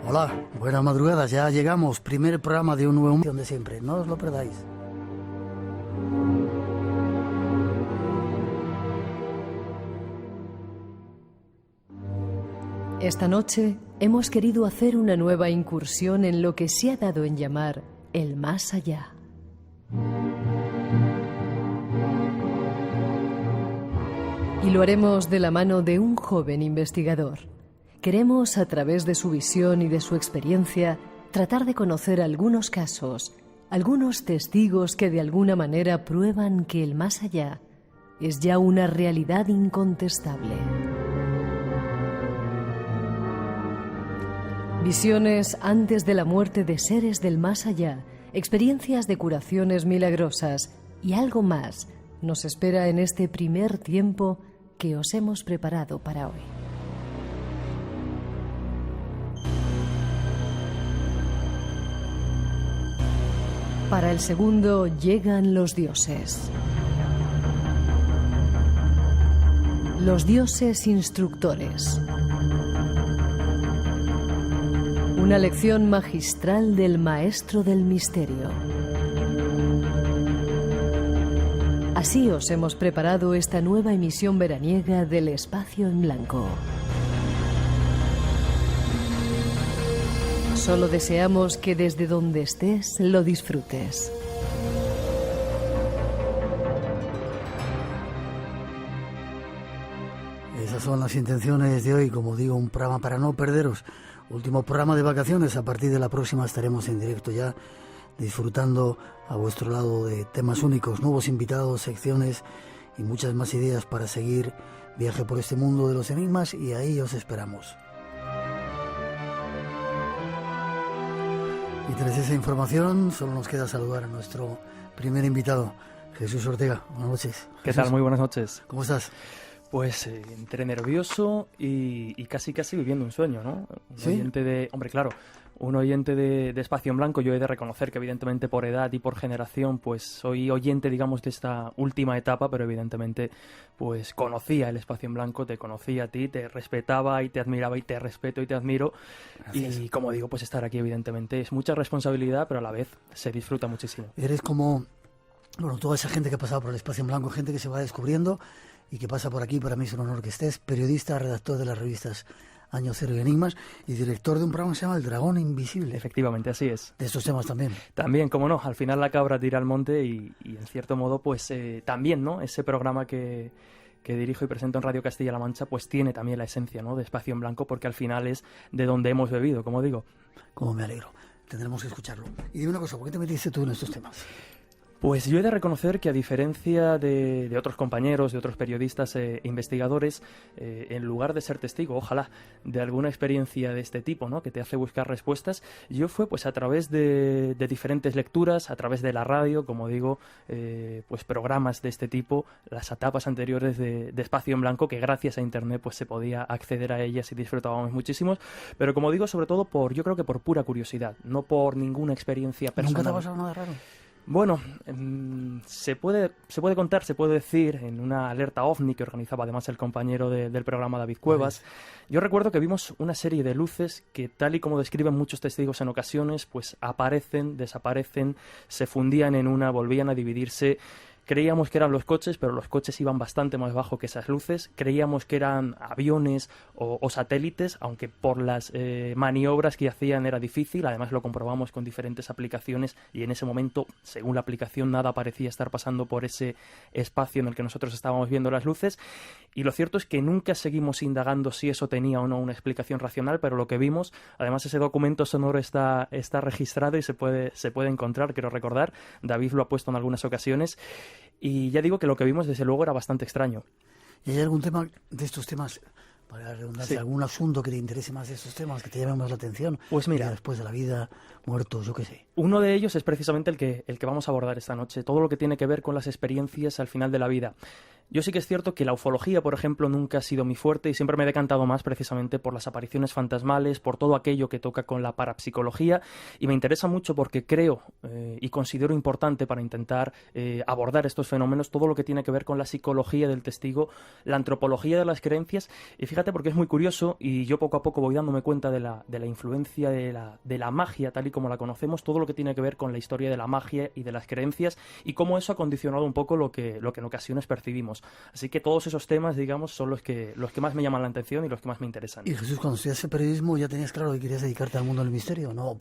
Hola, buenas madrugadas, ya llegamos, primer programa de un nuevo millón de siempre, no os lo perdáis. Esta noche hemos querido hacer una nueva incursión en lo que se ha dado en llamar el más allá. Y lo haremos de la mano de un joven investigador. Queremos, a través de su visión y de su experiencia, tratar de conocer algunos casos, algunos testigos que de alguna manera prueban que el más allá es ya una realidad incontestable. Visiones antes de la muerte de seres del más allá, experiencias de curaciones milagrosas y algo más nos espera en este primer tiempo que os hemos preparado para hoy. Para el segundo llegan los dioses. Los dioses instructores. Una lección magistral del maestro del misterio. Así os hemos preparado esta nueva emisión veraniega del Espacio en Blanco. Solo deseamos que desde donde estés lo disfrutes. Esas son las intenciones de hoy, como digo, un programa para no perderos. Último programa de vacaciones, a partir de la próxima estaremos en directo ya, disfrutando a vuestro lado de temas únicos, nuevos invitados, secciones y muchas más ideas para seguir viaje por este mundo de los enigmas, y ahí os esperamos. Y tras esa información, solo nos queda saludar a nuestro primer invitado, Jesús Ortega. Buenas noches. ¿Qué tal? Muy buenas noches. ¿Cómo estás? Pues entre nervioso y casi viviendo un sueño, ¿no? ¿Sí? Un oyente de Espacio en Blanco. Yo he de reconocer que evidentemente por edad y por generación pues soy oyente, digamos, de esta última etapa, pero evidentemente pues conocía el Espacio en Blanco, te conocía a ti, te respetaba y te admiraba y te respeto y te admiro. Gracias. Y como digo, pues estar aquí evidentemente es mucha responsabilidad, pero a la vez se disfruta muchísimo. Eres como, bueno, toda esa gente que ha pasado por el Espacio en Blanco, gente que se va descubriendo y que pasa por aquí. Para mí es un honor que estés, periodista, redactor de las revistas Año Cero y Enigmas y director de un programa que se llama El Dragón Invisible. Efectivamente, así es. De estos temas también. También, como no, al final la cabra tira al monte y en cierto modo, pues también, ¿no? Ese programa que dirijo y presento en Radio Castilla-La Mancha, pues tiene también la esencia, ¿no?, de Espacio en Blanco, porque al final es de donde hemos bebido, como digo. Como me alegro. Tendremos que escucharlo. Y dime una cosa, ¿por qué te metiste tú en estos temas? Pues yo he de reconocer que a diferencia de otros compañeros, de otros periodistas e investigadores, en lugar de ser testigo, ojalá, de alguna experiencia de este tipo, ¿no?, que te hace buscar respuestas, yo fue pues a través de diferentes lecturas, a través de la radio, como digo, pues programas de este tipo, las etapas anteriores de Espacio en Blanco, que gracias a Internet pues se podía acceder a ellas y disfrutábamos muchísimos, pero como digo, sobre todo yo creo que por pura curiosidad, no por ninguna experiencia personal. ¿Nunca te ha pasado nada raro? Bueno, se puede contar, se puede decir, en una alerta OVNI que organizaba además el compañero del programa David Cuevas. Yo recuerdo que vimos una serie de luces que, tal y como describen muchos testigos en ocasiones, pues aparecen, desaparecen, se fundían en una, volvían a dividirse. Creíamos que eran los coches, pero los coches iban bastante más bajo que esas luces. Creíamos que eran aviones o satélites, aunque por las maniobras que hacían era difícil. Además lo comprobamos con diferentes aplicaciones y en ese momento, según la aplicación, nada parecía estar pasando por ese espacio en el que nosotros estábamos viendo las luces. Y lo cierto es que nunca seguimos indagando si eso tenía o no una explicación racional, pero lo que vimos, además ese documento sonoro está registrado y se puede encontrar, quiero recordar. David lo ha puesto en algunas ocasiones. Y ya digo que lo que vimos desde luego era bastante extraño. ¿Y hay algún tema de estos temas, para la redundancia, algún asunto que te interese más de estos temas, que te llame más la atención? Pues mira, después de la vida, muertos, yo qué sé. Uno de ellos es precisamente el que vamos a abordar esta noche, todo lo que tiene que ver con las experiencias al final de la vida. Yo sí que es cierto que la ufología, por ejemplo, nunca ha sido mi fuerte y siempre me he decantado más precisamente por las apariciones fantasmales, por todo aquello que toca con la parapsicología, y me interesa mucho porque creo y considero importante para intentar abordar estos fenómenos todo lo que tiene que ver con la psicología del testigo, la antropología de las creencias, y fíjate porque es muy curioso y yo poco a poco voy dándome cuenta de la influencia de la magia tal y como la conocemos, todo lo que tiene que ver con la historia de la magia y de las creencias y cómo eso ha condicionado un poco lo que en ocasiones percibimos. Así que todos esos temas, digamos, son los que más me llaman la atención y los que más me interesan. Y Jesús, cuando estudiaste periodismo, ¿ya tenías claro que querías dedicarte al mundo del misterio? No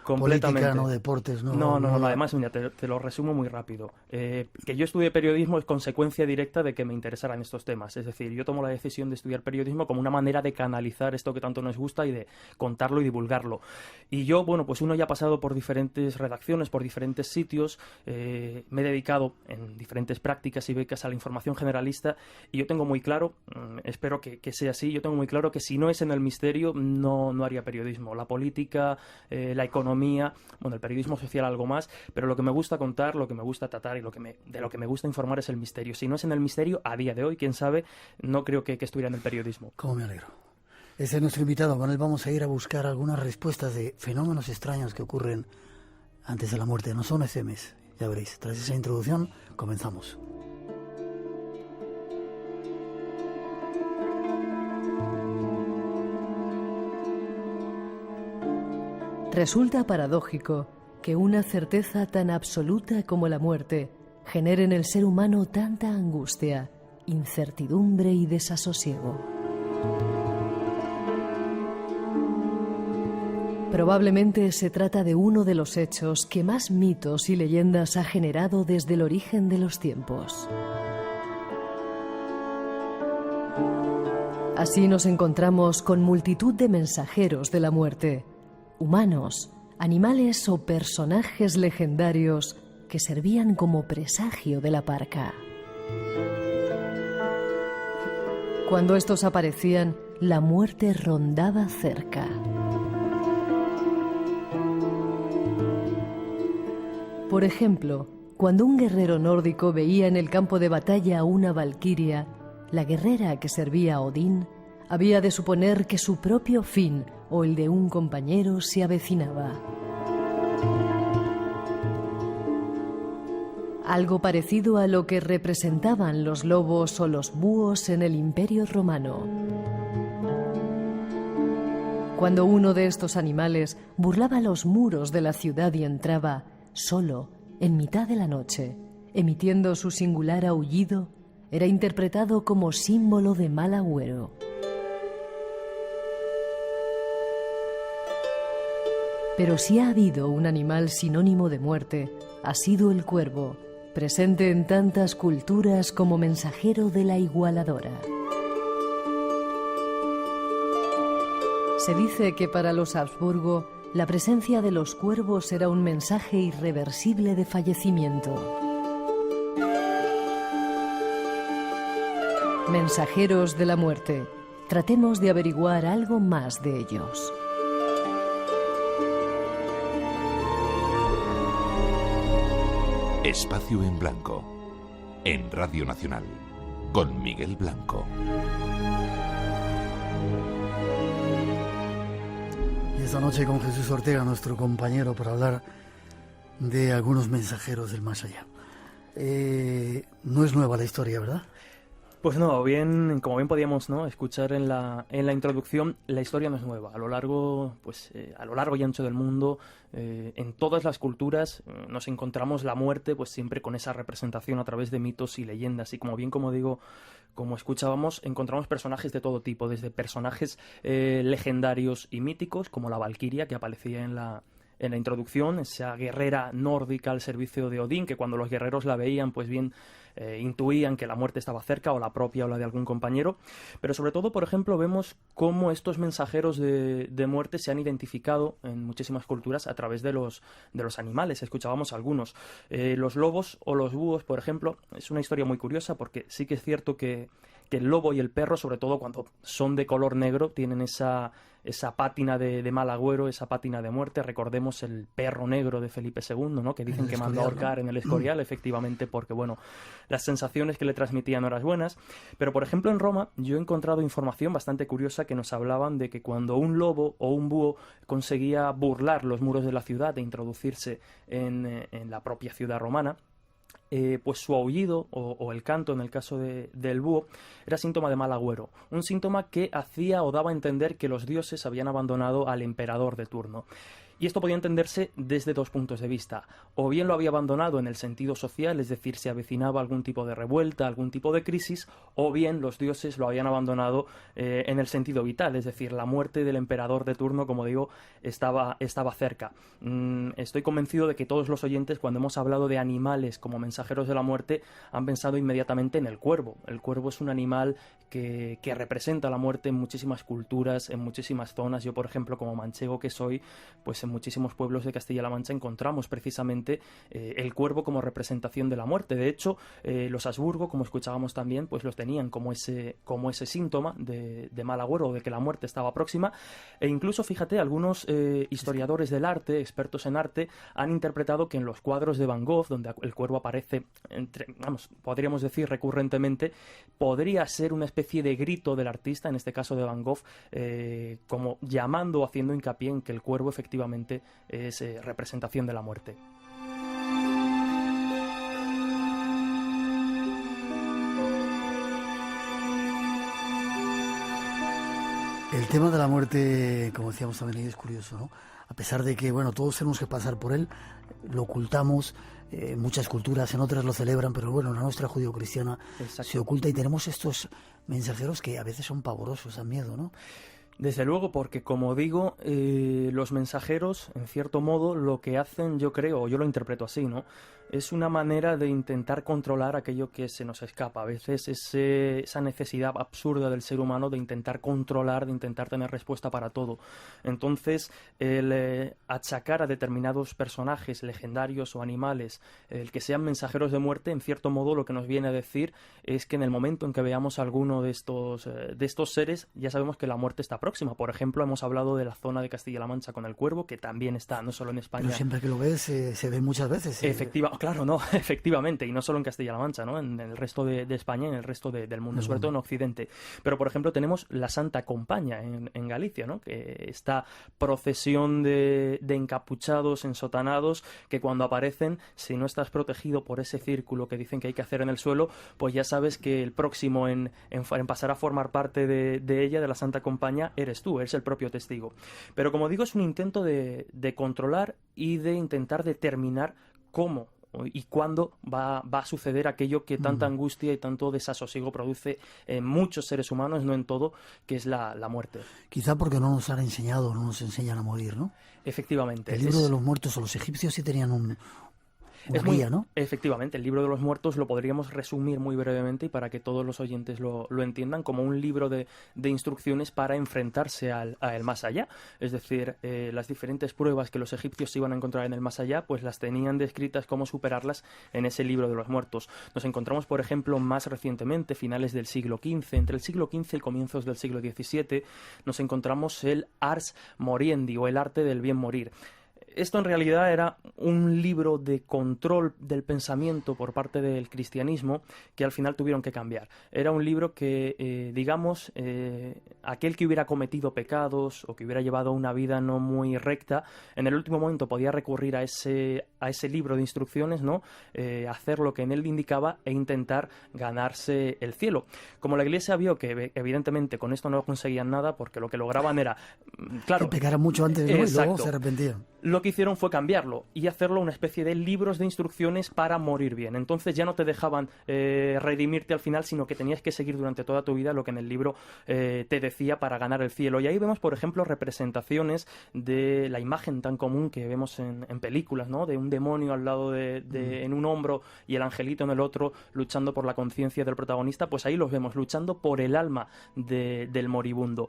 Completamente. Política, no deportes, no. Además, mira, te lo resumo muy rápido. Que yo estudié periodismo es consecuencia directa de que me interesaran estos temas. Es decir, yo tomo la decisión de estudiar periodismo como una manera de canalizar esto que tanto nos gusta y de contarlo y divulgarlo. Y yo, bueno, pues uno ya ha pasado por diferentes redacciones, por diferentes sitios, me he dedicado en diferentes prácticas y becas a la información generalista y yo tengo muy claro, espero que sea así, yo tengo muy claro que si no es en el misterio no haría periodismo. La política, la economía, bueno, el periodismo social algo más, pero lo que me gusta contar, lo que me gusta tratar y de lo que me gusta informar es el misterio. Si no es en el misterio, a día de hoy, quién sabe, no creo que estuviera en el periodismo. ¿Cómo me alegro? Ese es nuestro invitado. Con él vamos a ir a buscar algunas respuestas de fenómenos extraños que ocurren antes de la muerte. No son SMS, ya veréis. Tras esa introducción, comenzamos. Resulta paradójico que una certeza tan absoluta como la muerte genere en el ser humano tanta angustia, incertidumbre y desasosiego. Probablemente se trata de uno de los hechos que más mitos y leyendas ha generado desde el origen de los tiempos. Así nos encontramos con multitud de mensajeros de la muerte, humanos, animales o personajes legendarios que servían como presagio de la parca. Cuando estos aparecían, la muerte rondaba cerca. Por ejemplo, cuando un guerrero nórdico veía en el campo de batalla a una valquiria, la guerrera que servía a Odín había de suponer que su propio fin o el de un compañero se avecinaba. Algo parecido a lo que representaban los lobos o los búhos en el Imperio Romano. Cuando uno de estos animales burlaba los muros de la ciudad y entraba, solo, en mitad de la noche, emitiendo su singular aullido, era interpretado como símbolo de mal agüero. Pero si ha habido un animal sinónimo de muerte, ha sido el cuervo, presente en tantas culturas como mensajero de la igualadora. Se dice que para los Habsburgo, la presencia de los cuervos era un mensaje irreversible de fallecimiento. Mensajeros de la muerte. Tratemos de averiguar algo más de ellos. Espacio en Blanco, en Radio Nacional, con Miguel Blanco. Y esta noche con Jesús Ortega, nuestro compañero, para hablar de algunos mensajeros del más allá. No es nueva la historia, ¿verdad? Pues no, como bien podíamos, ¿no?, escuchar en la introducción, la historia no es nueva. A lo largo y ancho del mundo, en todas las culturas, nos encontramos la muerte, pues siempre con esa representación a través de mitos y leyendas. Y como escuchábamos, encontramos personajes de todo tipo, desde personajes legendarios y míticos, como la valquiria que aparecía en la introducción, esa guerrera nórdica al servicio de Odín, que cuando los guerreros la veían, pues bien intuían que la muerte estaba cerca, o la propia o la de algún compañero. Pero sobre todo, por ejemplo, vemos cómo estos mensajeros de muerte se han identificado en muchísimas culturas a través de los animales. Escuchábamos algunos. Los lobos o los búhos, por ejemplo, es una historia muy curiosa porque sí que es cierto que que el lobo y el perro, sobre todo cuando son de color negro, tienen esa pátina de mal agüero, esa pátina de muerte. Recordemos el perro negro de Felipe II, ¿no? Que dicen que mandó a ahorcar en el Escorial, efectivamente, porque, bueno, las sensaciones que le transmitían no eran buenas. Pero, por ejemplo, en Roma yo he encontrado información bastante curiosa que nos hablaban de que cuando un lobo o un búho conseguía burlar los muros de la ciudad e introducirse en la propia ciudad romana, pues su aullido o el canto, en el caso del búho, era síntoma de mal agüero, un síntoma que hacía o daba a entender que los dioses habían abandonado al emperador de turno. Y esto podía entenderse desde dos puntos de vista. O bien lo había abandonado en el sentido social, es decir, se avecinaba algún tipo de revuelta, algún tipo de crisis, o bien los dioses lo habían abandonado en el sentido vital, es decir, la muerte del emperador de turno, como digo, estaba cerca. Estoy convencido de que todos los oyentes, cuando hemos hablado de animales como mensajeros de la muerte, han pensado inmediatamente en el cuervo. El cuervo es un animal que representa la muerte en muchísimas culturas, en muchísimas zonas. Yo, por ejemplo, como manchego que soy, pues en muchísimos pueblos de Castilla-La Mancha encontramos precisamente el cuervo como representación de la muerte. De hecho, los Habsburgo, como escuchábamos también, pues los tenían como ese síntoma de mal agüero, de que la muerte estaba próxima. E incluso, fíjate, algunos historiadores del arte, expertos en arte, han interpretado que en los cuadros de Van Gogh, donde el cuervo aparece, podríamos decir recurrentemente, podría ser una especie de grito del artista, en este caso de Van Gogh, como llamando o haciendo hincapié en que el cuervo efectivamente es representación de la muerte. El tema de la muerte, como decíamos también, es curioso, ¿no? A pesar de que, bueno, todos tenemos que pasar por él, lo ocultamos, en muchas culturas, en otras lo celebran, pero bueno, la nuestra judio-cristiana se oculta y tenemos estos mensajeros que a veces son pavorosos, dan miedo, ¿no? Desde luego, porque como digo, los mensajeros, en cierto modo, lo que hacen, yo creo, o yo lo interpreto así, ¿no? Es una manera de intentar controlar aquello que se nos escapa. A veces esa necesidad absurda del ser humano de intentar controlar, de intentar tener respuesta para todo. Entonces, el achacar a determinados personajes legendarios o animales, el que sean mensajeros de muerte, en cierto modo lo que nos viene a decir es que en el momento en que veamos alguno de estos seres, ya sabemos que la muerte está próxima. Por ejemplo, hemos hablado de la zona de Castilla-La Mancha con el cuervo, que también está, no solo en España. Pero siempre que lo ves, se ve muchas veces. Claro, no, efectivamente, y no solo en Castilla-La Mancha, ¿no? En el resto de España y en el resto del mundo, sobre todo en Occidente. Pero, por ejemplo, tenemos la Santa Compaña en Galicia, ¿no? Que esta procesión de encapuchados, ensotanados, que cuando aparecen, si no estás protegido por ese círculo que dicen que hay que hacer en el suelo, pues ya sabes que el próximo en pasar a formar parte de ella, de la Santa Compañía, eres tú, eres el propio testigo. Pero, como digo, es un intento de controlar y de intentar determinar cómo y cuándo va a suceder aquello que tanta angustia y tanto desasosiego produce en muchos seres humanos, no en todo, que es la muerte. Quizá porque no nos han enseñado, no nos enseñan a morir, ¿no? Efectivamente. El libro de los muertos, o los egipcios sí tenían una guía, ¿no? Efectivamente, el libro de los muertos lo podríamos resumir muy brevemente y para que todos los oyentes lo entiendan como un libro de instrucciones para enfrentarse al más allá. Es decir, las diferentes pruebas que los egipcios se iban a encontrar en el más allá, pues las tenían descritas cómo superarlas en ese libro de los muertos. Nos encontramos, por ejemplo, más recientemente, finales del siglo XV, entre el siglo XV y comienzos del siglo XVII, nos encontramos el Ars Moriendi, o el arte del bien morir. Esto en realidad era un libro de control del pensamiento por parte del cristianismo que al final tuvieron que cambiar. Era un libro que, aquel que hubiera cometido pecados o que hubiera llevado una vida no muy recta, en el último momento podía recurrir a ese libro de instrucciones, ¿no? Hacer lo que en él indicaba e intentar ganarse el cielo. Como la Iglesia vio que evidentemente con esto no conseguían nada, porque lo que lograban era, claro, que pecaran mucho antes, ¿no? Y luego se arrepentían. Lo que hicieron fue cambiarlo y hacerlo una especie de libros de instrucciones para morir bien. Entonces ya no te dejaban redimirte al final, sino que tenías que seguir durante toda tu vida lo que en el libro te decía para ganar el cielo. Y ahí vemos, por ejemplo, representaciones de la imagen tan común que vemos en películas, ¿no? De un demonio al lado en un hombro y el angelito en el otro, luchando por la conciencia del protagonista. Pues ahí los vemos luchando por el alma del moribundo.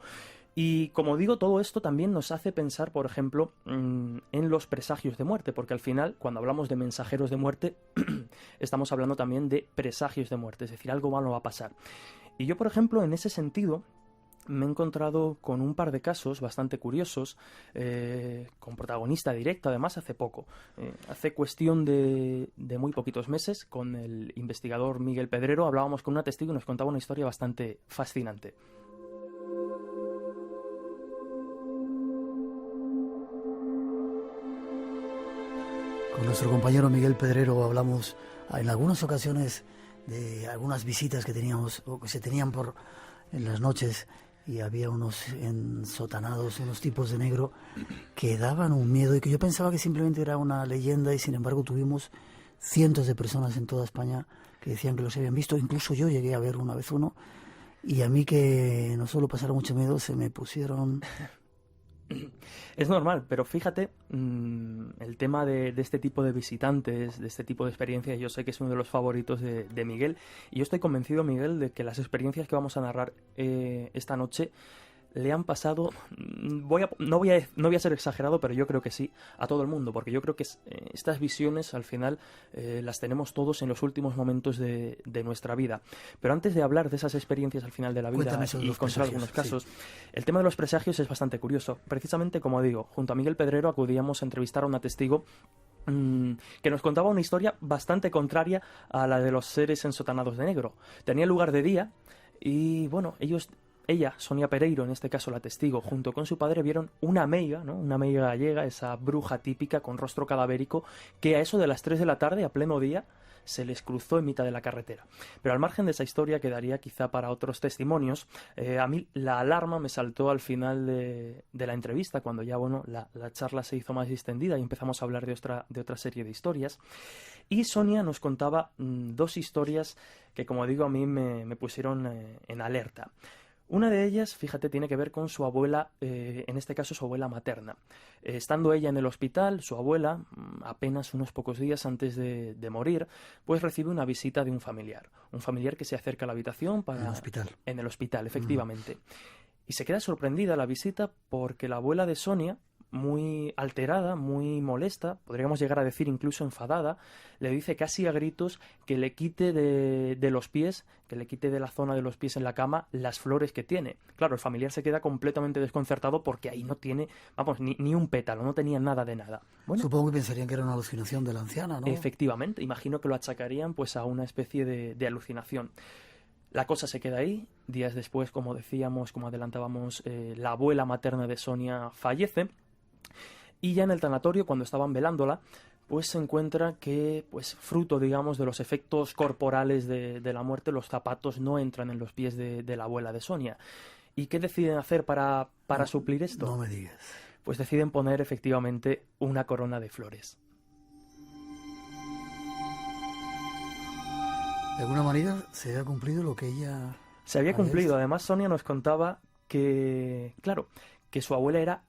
Y como digo, todo esto también nos hace pensar, por ejemplo, en los presagios de muerte, porque al final, cuando hablamos de mensajeros de muerte, estamos hablando también de presagios de muerte, es decir, algo malo va a pasar. Y yo, por ejemplo, en ese sentido, me he encontrado con un par de casos bastante curiosos, con protagonista directo, además, hace poco. Hace cuestión de muy poquitos meses, con el investigador Miguel Pedrero, hablábamos con una testigo y nos contaba una historia bastante fascinante. Con nuestro compañero Miguel Pedrero hablamos en algunas ocasiones de algunas visitas que teníamos o que se tenían en las noches, y había unos ensotanados, unos tipos de negro que daban un miedo y que yo pensaba que simplemente era una leyenda, y sin embargo tuvimos cientos de personas en toda España que decían que los habían visto. Incluso yo llegué a ver una vez uno, y a mí, que no suelo pasar mucho miedo, se me pusieron... Es normal, pero fíjate, el tema de este tipo de visitantes, de este tipo de experiencias, yo sé que es uno de los favoritos de Miguel, y yo estoy convencido, Miguel, de que las experiencias que vamos a narrar esta noche le han pasado, no voy a ser exagerado, pero yo creo que sí, a todo el mundo, porque yo creo que estas visiones al final las tenemos todos en los últimos momentos de nuestra vida. Pero antes de hablar de esas experiencias al final de la vida y contar algunos casos, sí. El tema de los presagios es bastante curioso. Precisamente, como digo, junto a Miguel Pedrero acudíamos a entrevistar a una testigo que nos contaba una historia bastante contraria a la de los seres ensotanados de negro. Tenía lugar de día y, bueno, ella, Sonia Pereiro, en este caso la testigo, junto con su padre, vieron una meiga, ¿no? Una meiga gallega, esa bruja típica con rostro cadavérico, que a eso de las 3 de la tarde, a pleno día, se les cruzó en mitad de la carretera. Pero al margen de esa historia, quedaría quizá para otros testimonios. A mí la alarma me saltó al final de la entrevista, cuando ya, bueno, la charla se hizo más distendida y empezamos a hablar de otra serie de historias. Y Sonia nos contaba 2 historias que, como digo, a mí me pusieron en alerta. Una de ellas, fíjate, tiene que ver con su abuela, en este caso su abuela materna. Estando ella en el hospital, su abuela, apenas unos pocos días antes de morir, pues recibe una visita de un familiar que se acerca a la habitación para... En el hospital. En el hospital, efectivamente. Y se queda sorprendida la visita porque la abuela de Sonia, muy alterada, muy molesta, podríamos llegar a decir incluso enfadada, le dice casi a gritos que le quite de los pies, que le quite de la zona de los pies en la cama las flores que tiene. Claro, el familiar se queda completamente desconcertado porque ahí no tiene, vamos, ni un pétalo, no tenía nada de nada. Bueno, supongo que pensarían que era una alucinación de la anciana, ¿no? Efectivamente, imagino que lo achacarían pues a una especie de alucinación. La cosa se queda ahí. Días después, como decíamos, como adelantábamos, la abuela materna de Sonia fallece. Y ya en el tanatorio, cuando estaban velándola, pues se encuentra que, pues fruto, digamos, de los efectos corporales de la muerte, los zapatos no entran en los pies de la abuela de Sonia. ¿Y qué deciden hacer para suplir esto? No me digas. Pues deciden poner efectivamente una corona de flores. De alguna manera se había cumplido lo que ella... Se había cumplido. Además, Sonia nos contaba que, claro, que su abuela era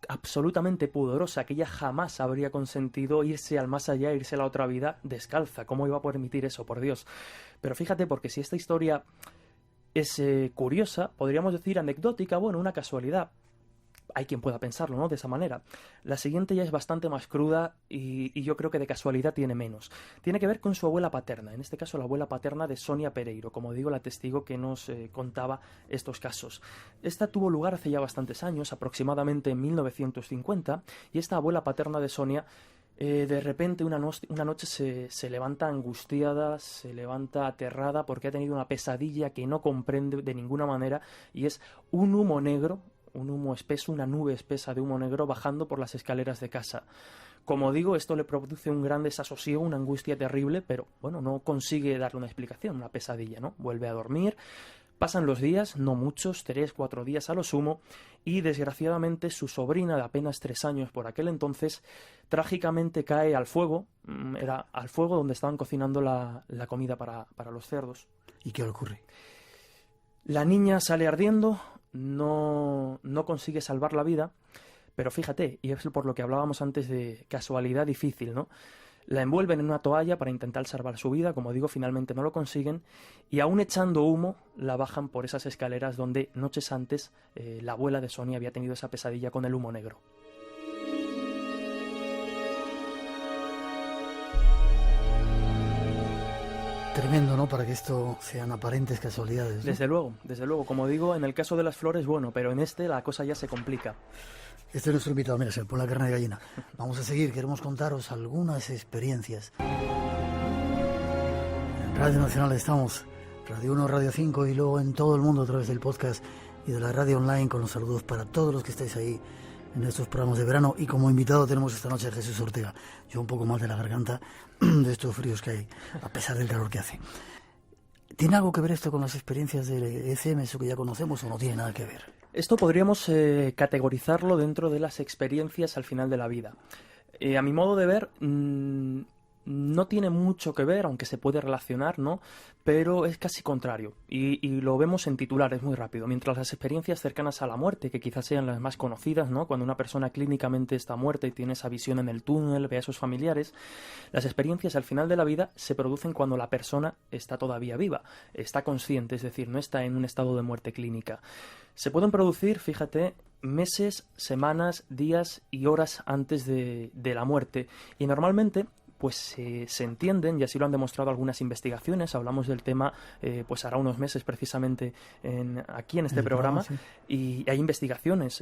absolutamente pudorosa, que ella jamás habría consentido irse al más allá, irse a la otra vida descalza. ¿Cómo iba a permitir eso, por Dios? Pero fíjate, porque si esta historia es curiosa, podríamos decir anecdótica, bueno, una casualidad. Hay quien pueda pensarlo, ¿no?, de esa manera. La siguiente ya es bastante más cruda y yo creo que de casualidad tiene menos. Tiene que ver con su abuela paterna, en este caso la abuela paterna de Sonia Pereiro, como digo, la testigo que nos contaba estos casos. Esta tuvo lugar hace ya bastantes años, aproximadamente en 1950, y esta abuela paterna de Sonia de repente una noche se levanta angustiada, se levanta aterrada porque ha tenido una pesadilla que no comprende de ninguna manera, y es un humo negro, un humo espeso, una nube espesa de humo negro bajando por las escaleras de casa. Como digo, esto le produce un gran desasosiego, una angustia terrible, pero bueno, no consigue darle una explicación, una pesadilla, ¿no? Vuelve a dormir, pasan los días, no muchos, 3, 4 días a lo sumo, y desgraciadamente su sobrina de apenas 3 años por aquel entonces, trágicamente cae al fuego, era al fuego donde estaban cocinando la comida para los cerdos. ¿Y qué ocurre? La niña sale ardiendo, no consigue salvar la vida, pero fíjate, y es por lo que hablábamos antes de casualidad difícil, ¿no? La envuelven en una toalla para intentar salvar su vida, como digo, finalmente no lo consiguen, y aún echando humo, la bajan por esas escaleras donde noches antes la abuela de Sonia había tenido esa pesadilla con el humo negro. Tremendo, ¿no? Para que esto sean aparentes casualidades, ¿no? Desde luego. Como digo, en el caso de las flores, bueno, pero en este la cosa ya se complica. Este es nuestro invitado, mira, se me pone la carne de gallina. Vamos a seguir, queremos contaros algunas experiencias. En Radio Nacional estamos, Radio 1, Radio 5 y luego en todo el mundo a través del podcast y de la radio online, con los saludos para todos los que estáis ahí en estos programas de verano. Y como invitado tenemos esta noche a Jesús Ortega. Yo un poco mal de la garganta de estos fríos que hay, a pesar del calor que hace. ¿Tiene algo que ver esto con las experiencias de ECM, eso que ya conocemos, o no tiene nada que ver? Esto podríamos categorizarlo dentro de las experiencias al final de la vida. A mi modo de ver, no tiene mucho que ver, aunque se puede relacionar, ¿no? Pero es casi contrario. Y lo vemos en titulares muy rápido. Mientras las experiencias cercanas a la muerte, que quizás sean las más conocidas, ¿no? Cuando una persona clínicamente está muerta y tiene esa visión en el túnel, ve a sus familiares, las experiencias al final de la vida se producen cuando la persona está todavía viva, está consciente, es decir, no está en un estado de muerte clínica. Se pueden producir, fíjate, meses, semanas, días y horas antes de la muerte. Y normalmente pues se entienden, y así lo han demostrado algunas investigaciones. Hablamos del tema pues hará unos meses precisamente aquí en este programa, sí. Y hay investigaciones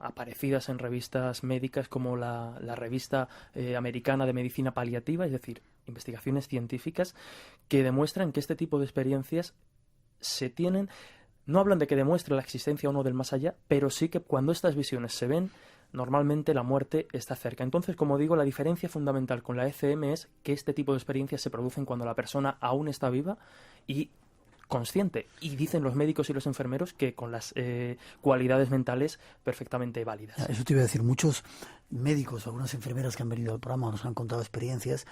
aparecidas en revistas médicas como la revista americana de medicina paliativa, es decir, investigaciones científicas que demuestran que este tipo de experiencias se tienen. No hablan de que demuestre la existencia o no del más allá, pero sí que cuando estas visiones se ven, normalmente la muerte está cerca. Entonces, como digo, la diferencia fundamental con la ECM es que este tipo de experiencias se producen cuando la persona aún está viva y consciente. Y dicen los médicos y los enfermeros que con las cualidades mentales perfectamente válidas. Eso te iba a decir, muchos médicos, algunas enfermeras que han venido al programa nos han contado experiencias,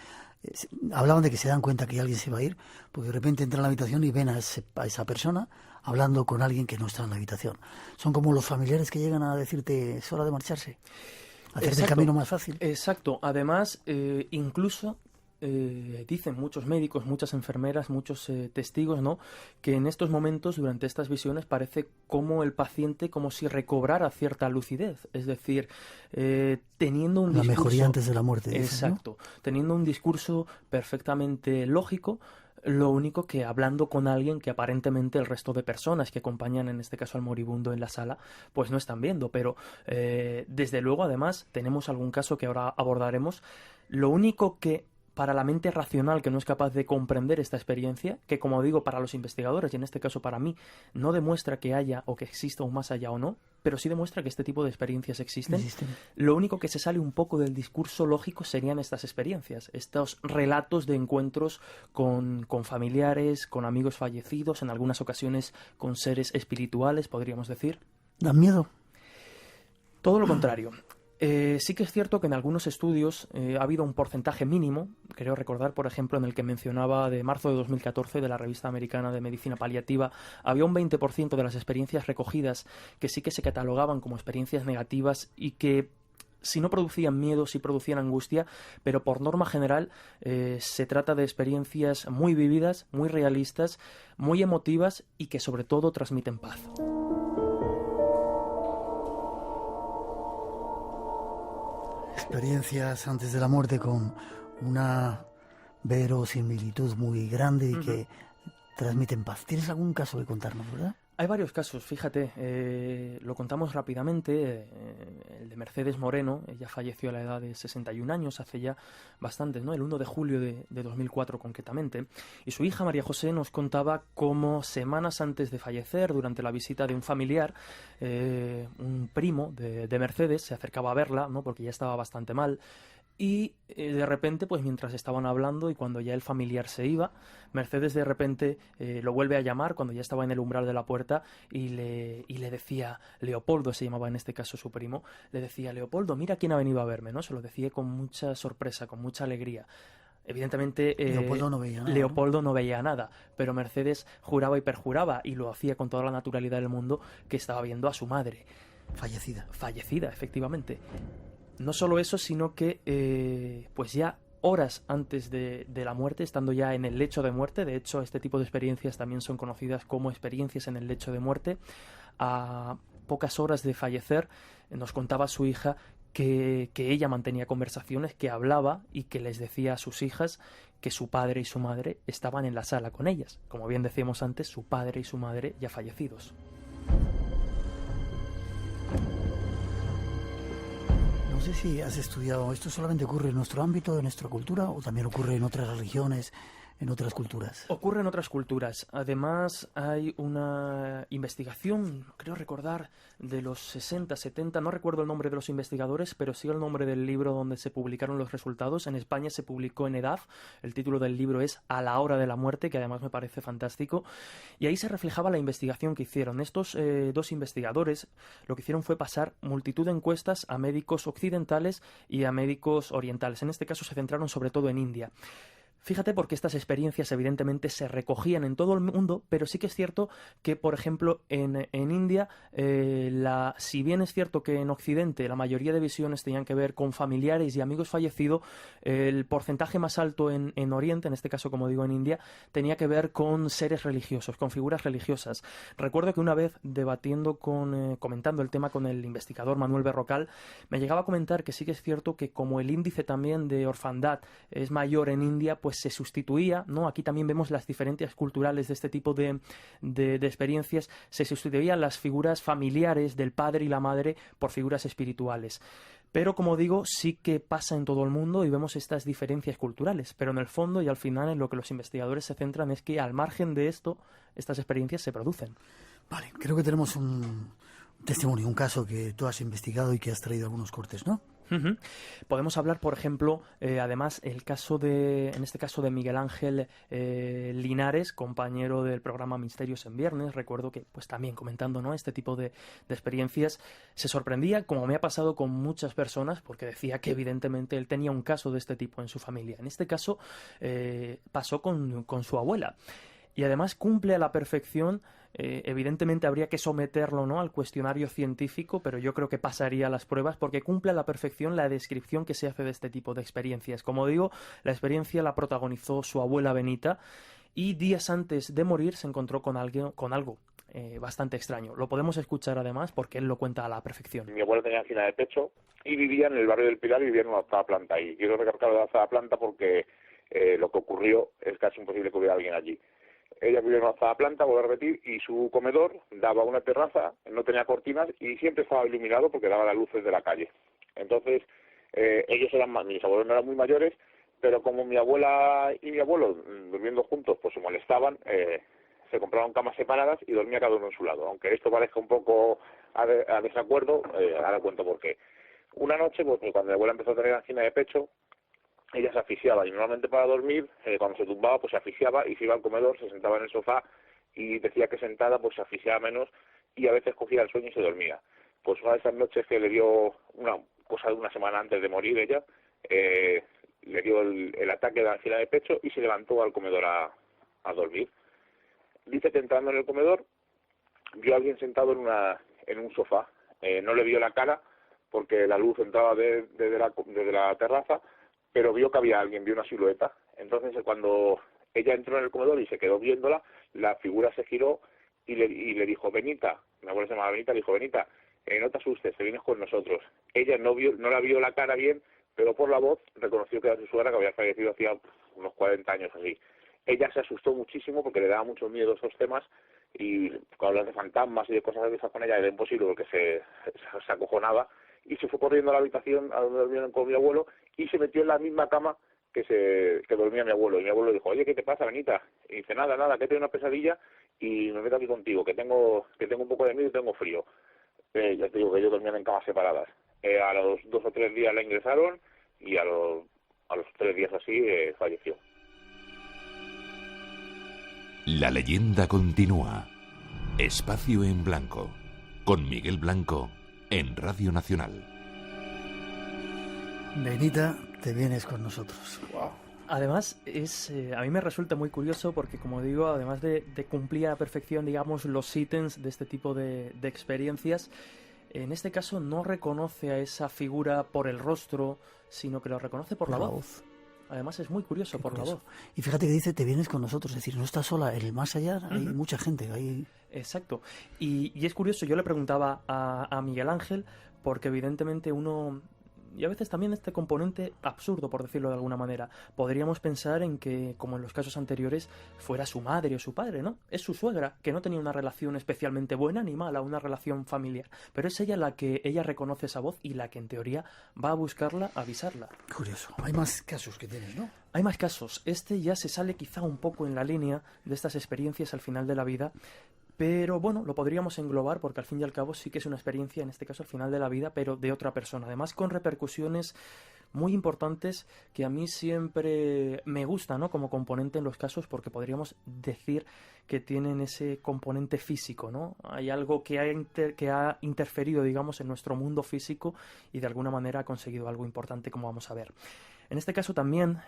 hablaban de que se dan cuenta que alguien se va a ir, porque de repente entran a la habitación y ven a esa persona hablando con alguien que no está en la habitación. Son como los familiares que llegan a decirte es hora de marcharse, hacerte el camino más fácil. Exacto. Además, incluso dicen muchos médicos, muchas enfermeras, muchos testigos, ¿no?, que en estos momentos, durante estas visiones, parece como el paciente como si recobrara cierta lucidez, es decir, teniendo un discurso... La mejoría antes de la muerte. Exacto, ¿no? Teniendo un discurso perfectamente lógico, lo único que hablando con alguien que aparentemente el resto de personas que acompañan, en este caso al moribundo en la sala, pues no están viendo. Pero desde luego, además, tenemos algún caso que ahora abordaremos. Lo único que para la mente racional, que no es capaz de comprender esta experiencia, que como digo, para los investigadores, y en este caso para mí, no demuestra que haya o que exista un más allá o no, pero sí demuestra que este tipo de experiencias existen. Lo único que se sale un poco del discurso lógico serían estas experiencias, estos relatos de encuentros con familiares, con amigos fallecidos, en algunas ocasiones con seres espirituales, podríamos decir. ¿Dan miedo? Todo lo contrario. Sí que es cierto que en algunos estudios ha habido un porcentaje mínimo, creo recordar, por ejemplo, en el que mencionaba de marzo de 2014 de la revista americana de medicina paliativa, había un 20% de las experiencias recogidas que sí que se catalogaban como experiencias negativas y que si no producían miedo, sí producían angustia, pero por norma general se trata de experiencias muy vividas, muy realistas, muy emotivas y que sobre todo transmiten paz. Experiencias antes de la muerte con una verosimilitud muy grande y que transmiten paz. ¿Tienes algún caso que contarnos, verdad? Hay varios casos, fíjate, lo contamos rápidamente, el de Mercedes Moreno, ella falleció a la edad de 61 años, hace ya bastantes, ¿no? El 1 de julio de 2004 concretamente, y su hija María José nos contaba cómo semanas antes de fallecer, durante la visita de un familiar, un primo de Mercedes se acercaba a verla, ¿no?, porque ya estaba bastante mal. Y de repente, pues mientras estaban hablando y cuando ya el familiar se iba, Mercedes de repente lo vuelve a llamar cuando ya estaba en el umbral de la puerta y le decía, Leopoldo se llamaba en este caso su primo, le decía, Leopoldo, mira quién ha venido a verme, ¿no? Se lo decía con mucha sorpresa, con mucha alegría. Evidentemente Leopoldo no veía nada, pero Mercedes juraba y perjuraba y lo hacía con toda la naturalidad del mundo que estaba viendo a su madre. Fallecida, efectivamente. No solo eso, sino que pues ya horas antes de la muerte, estando ya en el lecho de muerte. De hecho, este tipo de experiencias también son conocidas como experiencias en el lecho de muerte. A pocas horas de fallecer, nos contaba su hija que ella mantenía conversaciones, que hablaba y que les decía a sus hijas que su padre y su madre estaban en la sala con ellas. Como bien decíamos antes, su padre y su madre ya fallecidos. No sé si has estudiado, ¿esto solamente ocurre en nuestro ámbito, en nuestra cultura, o también ocurre en otras religiones, en otras culturas? Ocurre en otras culturas. Además, hay una investigación, creo recordar, de los 60, 70, no recuerdo el nombre de los investigadores, pero sí el nombre del libro donde se publicaron los resultados. En España se publicó en EDAF, el título del libro es A la hora de la muerte, que además me parece fantástico, y ahí se reflejaba la investigación que hicieron. Estos dos investigadores lo que hicieron fue pasar multitud de encuestas a médicos occidentales y a médicos orientales. En este caso se centraron sobre todo en India. Fíjate, porque estas experiencias evidentemente se recogían en todo el mundo, pero sí que es cierto que, por ejemplo, en India, si bien es cierto que en Occidente la mayoría de visiones tenían que ver con familiares y amigos fallecidos, el porcentaje más alto en Oriente, en este caso, como digo, en India, tenía que ver con seres religiosos, con figuras religiosas. Recuerdo que una vez, comentando el tema con el investigador Manuel Berrocal, me llegaba a comentar que sí que es cierto que como el índice también de orfandad es mayor en India, pues se sustituía, ¿no? Aquí también vemos las diferencias culturales de este tipo de experiencias, se sustituían las figuras familiares del padre y la madre por figuras espirituales. Pero, como digo, sí que pasa en todo el mundo y vemos estas diferencias culturales. Pero en el fondo y al final en lo que los investigadores se centran es que al margen de esto, estas experiencias se producen. Vale, creo que tenemos un testimonio, un caso que tú has investigado y que has traído algunos cortes, ¿no? Uh-huh. Podemos hablar, por ejemplo, además, en este caso de Miguel Ángel Linares, compañero del programa Misterios en Viernes. Recuerdo que, pues también comentando, ¿no?, este tipo de experiencias, se sorprendía, como me ha pasado con muchas personas, porque decía que evidentemente él tenía un caso de este tipo en su familia. En este caso pasó con su abuela. Y además cumple a la perfección, evidentemente habría que someterlo, ¿no?, al cuestionario científico, pero yo creo que pasaría las pruebas porque cumple a la perfección la descripción que se hace de este tipo de experiencias. Como digo, la experiencia la protagonizó su abuela Benita y días antes de morir se encontró con algo bastante extraño. Lo podemos escuchar además porque él lo cuenta a la perfección. Mi abuela tenía angina de pecho y vivía en el barrio del Pilar y vivía en una octava planta. Y quiero recalcar la octava planta porque lo que ocurrió es casi imposible que hubiera alguien allí. Ella vivía en una octava planta, vuelvo a repetir, y su comedor daba a una terraza, no tenía cortinas y siempre estaba iluminado porque daba las luces de la calle. Entonces, mis abuelos no eran muy mayores, pero como mi abuela y mi abuelo, durmiendo juntos, pues se molestaban, se compraron camas separadas y dormía cada uno en su lado. Aunque esto parezca un poco a desacuerdo, ahora cuento por qué. Una noche, pues cuando mi abuela empezó a tener angina de pecho, ella se asfixiaba y normalmente para dormir, cuando se tumbaba, pues se asfixiaba y se iba al comedor, se sentaba en el sofá y decía que sentada pues se asfixiaba menos y a veces cogía el sueño y se dormía. Pues una de esas noches que le dio una cosa de una semana antes de morir ella, le dio el ataque de angina de pecho y se levantó al comedor a dormir. Dice que entrando en el comedor vio a alguien sentado en un sofá. No le vio la cara porque la luz entraba desde la terraza, pero vio que había alguien, vio una silueta. Entonces, cuando ella entró en el comedor y se quedó viéndola, la figura se giró y le dijo, Benita, mi abuela se llamaba Benita, le dijo, Benita, no te asustes, te vienes con nosotros. Ella no la vio la cara bien, pero por la voz reconoció que era su suegra, que había fallecido hacía unos 40 años así. Ella se asustó muchísimo porque le daba mucho miedo esos temas y cuando hablan de fantasmas y de cosas de esas con ella era imposible porque se acojonaba y se fue corriendo a la habitación a donde dormían con mi abuelo y se metió en la misma cama que dormía mi abuelo. Y mi abuelo dijo, oye, ¿qué te pasa, Benita? Y dice, nada, que tengo una pesadilla y me meto aquí contigo, que tengo un poco de miedo y tengo frío. Ya te digo que ellos dormían en camas separadas. A los 2 o 3 días la ingresaron y a los 3 días así falleció. La leyenda continúa. Espacio en Blanco, con Miguel Blanco, en Radio Nacional. Benita, te vienes con nosotros. Wow. Además, a mí me resulta muy curioso porque, como digo, además de cumplir a la perfección, digamos, los ítems de este tipo de experiencias, en este caso no reconoce a esa figura por el rostro, sino que lo reconoce por la voz. Además es muy curioso por la voz. Y fíjate que dice, te vienes con nosotros, es decir, no estás sola, en el más allá hay mucha gente. Exacto. Y es curioso, yo le preguntaba a Miguel Ángel, porque evidentemente uno... Y a veces también este componente absurdo, por decirlo de alguna manera. Podríamos pensar en que, como en los casos anteriores, fuera su madre o su padre, ¿no? Es su suegra, que no tenía una relación especialmente buena ni mala, una relación familiar. Pero es ella la que ella reconoce esa voz y la que en teoría va a buscarla, a avisarla. Curioso. Hay más casos que tienes, ¿no? Hay más casos. Este ya se sale quizá un poco en la línea de estas experiencias al final de la vida. Pero bueno, lo podríamos englobar porque al fin y al cabo sí que es una experiencia, en este caso al final de la vida, pero de otra persona. Además con repercusiones muy importantes que a mí siempre me gusta, ¿no? Como componente en los casos, porque podríamos decir que tienen ese componente físico, ¿no? Hay algo que ha interferido, digamos, en nuestro mundo físico y de alguna manera ha conseguido algo importante, como vamos a ver. En este caso también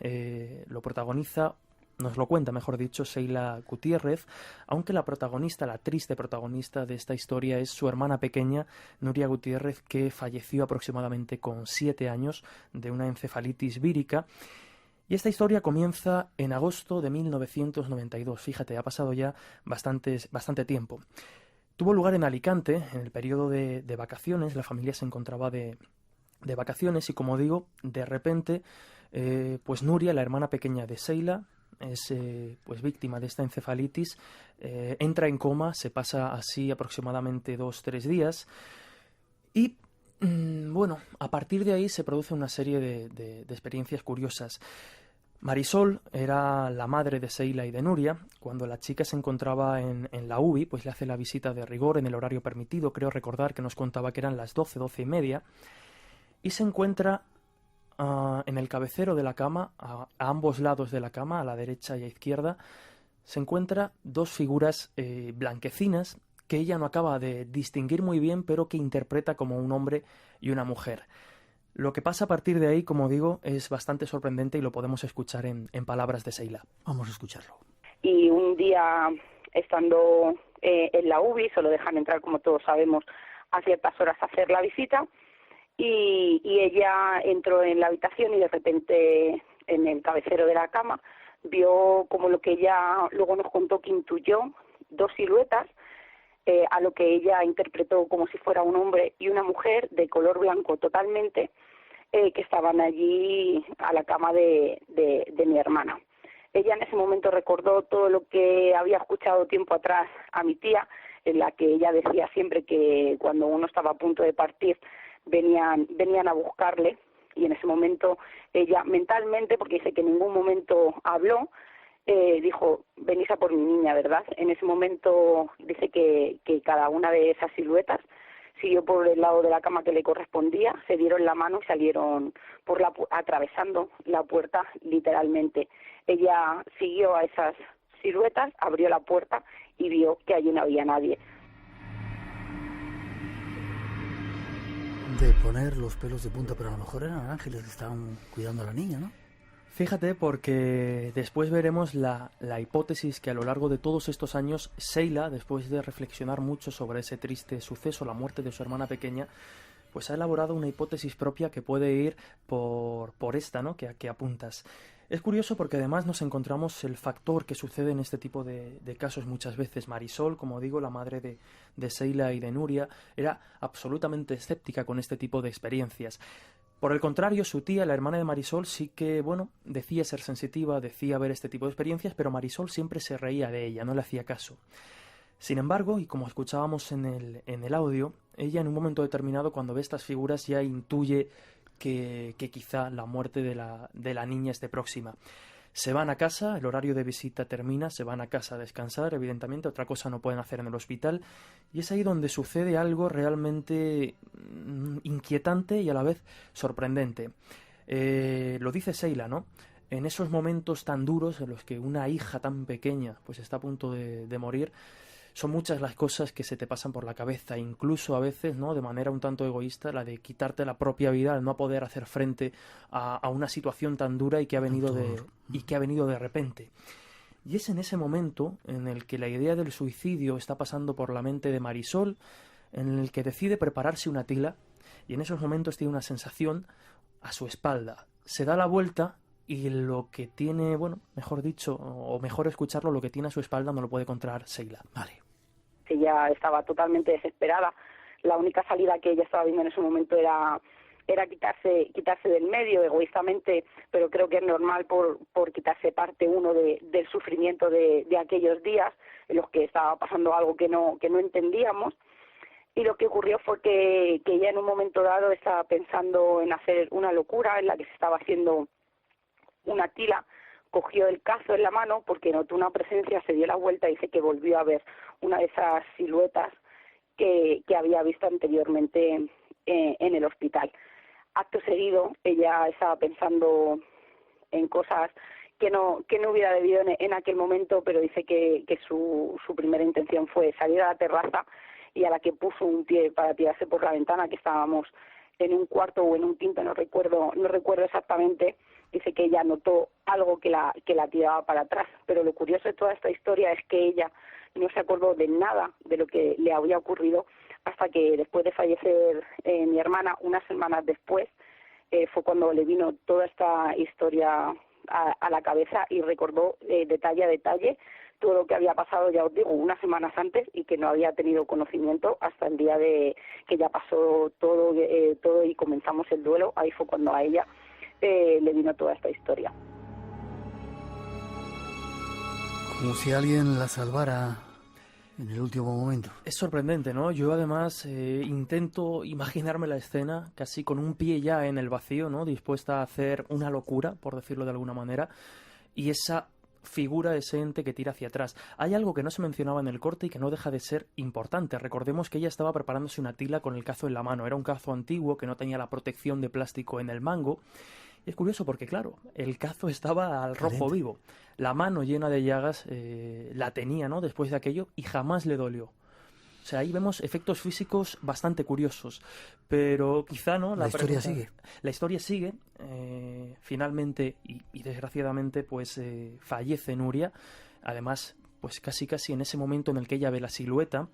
lo protagoniza... Nos lo cuenta, mejor dicho, Sheila Gutiérrez, aunque la protagonista, la triste protagonista de esta historia es su hermana pequeña, Nuria Gutiérrez, que falleció aproximadamente con 7 años de una encefalitis vírica. Y esta historia comienza en agosto de 1992. Fíjate, ha pasado ya bastante tiempo. Tuvo lugar en Alicante, en el periodo de vacaciones. La familia se encontraba de vacaciones y, como digo, de repente, pues Nuria, la hermana pequeña de Sheila, es pues víctima de esta encefalitis, entra en coma, se pasa así aproximadamente 2-3 días y bueno, a partir de ahí se produce una serie de experiencias curiosas. Marisol era la madre de Sheila y de Nuria. Cuando la chica se encontraba en la UBI, pues le hace la visita de rigor en el horario permitido. Creo recordar que nos contaba que eran las 12:30, y se encuentra en el cabecero de la cama, a ambos lados de la cama, a la derecha y a izquierda, se encuentra 2 figuras blanquecinas que ella no acaba de distinguir muy bien, pero que interpreta como un hombre y una mujer. Lo que pasa a partir de ahí, como digo, es bastante sorprendente y lo podemos escuchar en palabras de Sheila. Vamos a escucharlo. Y un día, estando en la UBI, solo dejan entrar, como todos sabemos, a ciertas horas a hacer la visita. Y ella entró en la habitación y de repente en el cabecero de la cama vio como lo que ella luego nos contó que intuyó 2 siluetas, a lo que ella interpretó como si fuera un hombre y una mujer de color blanco totalmente, que estaban allí a la cama de mi hermana. Ella en ese momento recordó todo lo que había escuchado tiempo atrás a mi tía, en la que ella decía siempre que cuando uno estaba a punto de partir venían a buscarle, y en ese momento ella mentalmente, porque dice que en ningún momento habló, dijo, venís a por mi niña, ¿verdad? En ese momento dice que cada una de esas siluetas siguió por el lado de la cama que le correspondía, se dieron la mano y salieron atravesando la puerta literalmente. Ella siguió a esas siluetas, abrió la puerta y vio que allí no había nadie. De poner los pelos de punta, pero a lo mejor eran ángeles que estaban cuidando a la niña, ¿no? Fíjate, porque después veremos la hipótesis que a lo largo de todos estos años Sheila, después de reflexionar mucho sobre ese triste suceso, la muerte de su hermana pequeña, pues ha elaborado una hipótesis propia que puede ir por esta, ¿no?, que apuntas. Es curioso porque además nos encontramos el factor que sucede en este tipo de casos muchas veces. Marisol, como digo, la madre de Sheila y de Nuria, era absolutamente escéptica con este tipo de experiencias. Por el contrario, su tía, la hermana de Marisol, sí que, bueno, decía ser sensitiva, decía ver este tipo de experiencias, pero Marisol siempre se reía de ella, no le hacía caso. Sin embargo, y como escuchábamos en el audio, ella en un momento determinado, cuando ve estas figuras, ya intuye que quizá la muerte de la niña esté próxima. Se van a casa, el horario de visita termina, se van a casa a descansar, evidentemente, otra cosa no pueden hacer en el hospital, y es ahí donde sucede algo realmente inquietante y a la vez sorprendente. Lo dice Sheila, ¿no? En esos momentos tan duros en los que una hija tan pequeña pues está a punto de morir, son muchas las cosas que se te pasan por la cabeza, incluso a veces, ¿no?, de manera un tanto egoísta, la de quitarte la propia vida al no poder hacer frente a una situación tan dura y que ha venido de repente. Y es en ese momento en el que la idea del suicidio está pasando por la mente de Marisol, en el que decide prepararse una tila, y en esos momentos tiene una sensación a su espalda. Se da la vuelta y lo que tiene, bueno, mejor dicho, o mejor escucharlo, lo que tiene a su espalda no lo puede contar Sheila. Vale. Ella estaba totalmente desesperada. La única salida que ella estaba viendo en ese momento era quitarse del medio egoístamente, pero creo que es normal por quitarse parte uno del sufrimiento de aquellos días en los que estaba pasando algo que no entendíamos. Y lo que ocurrió fue que ella en un momento dado estaba pensando en hacer una locura en la que se estaba haciendo una tila, cogió el cazo en la mano porque notó una presencia, se dio la vuelta y dice que volvió a ver una de esas siluetas que había visto anteriormente en el hospital. Acto seguido, ella estaba pensando en cosas que no hubiera debido en aquel momento, pero dice que su primera intención fue salir a la terraza, y a la que puso un pie para tirarse por la ventana, que estábamos en un cuarto o en un quinto, no recuerdo exactamente. Dice que ella notó algo que la tiraba para atrás, pero lo curioso de toda esta historia es que ella no se acordó de nada de lo que le había ocurrido hasta que después de fallecer mi hermana, unas semanas después, fue cuando le vino toda esta historia a la cabeza y recordó detalle a detalle todo lo que había pasado, ya os digo, unas semanas antes, y que no había tenido conocimiento hasta el día de que ya pasó todo y comenzamos el duelo. Ahí fue cuando a ella le vino toda esta historia. Como si alguien la salvara en el último momento. Es sorprendente, ¿no? Yo además intento imaginarme la escena casi con un pie ya en el vacío, ¿no? Dispuesta a hacer una locura, por decirlo de alguna manera, y esa figura, ese ente que tira hacia atrás. Hay algo que no se mencionaba en el corte y que no deja de ser importante. Recordemos que ella estaba preparándose una tila con el cazo en la mano. Era un cazo antiguo que no tenía la protección de plástico en el mango. Y es curioso porque, claro, el cazo estaba al rojo vivo. La mano llena de llagas la tenía, ¿no?, después de aquello, y jamás le dolió. O sea, ahí vemos efectos físicos bastante curiosos, pero quizá no. La historia sigue. La historia sigue. Finalmente y desgraciadamente, pues fallece Nuria. Además, pues casi en ese momento en el que ella ve la silueta.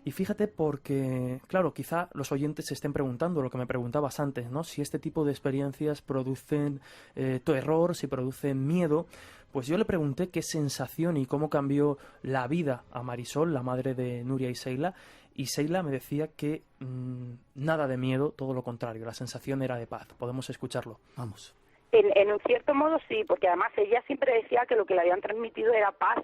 Y fíjate porque, claro, quizá los oyentes se estén preguntando lo que me preguntabas antes, ¿no? Si este tipo de experiencias producen terror, si producen miedo. Pues yo le pregunté qué sensación y cómo cambió la vida a Marisol, la madre de Nuria y Sheila me decía que nada de miedo, todo lo contrario, la sensación era de paz. Podemos escucharlo. Vamos. En un cierto modo sí, porque además ella siempre decía que lo que le habían transmitido era paz,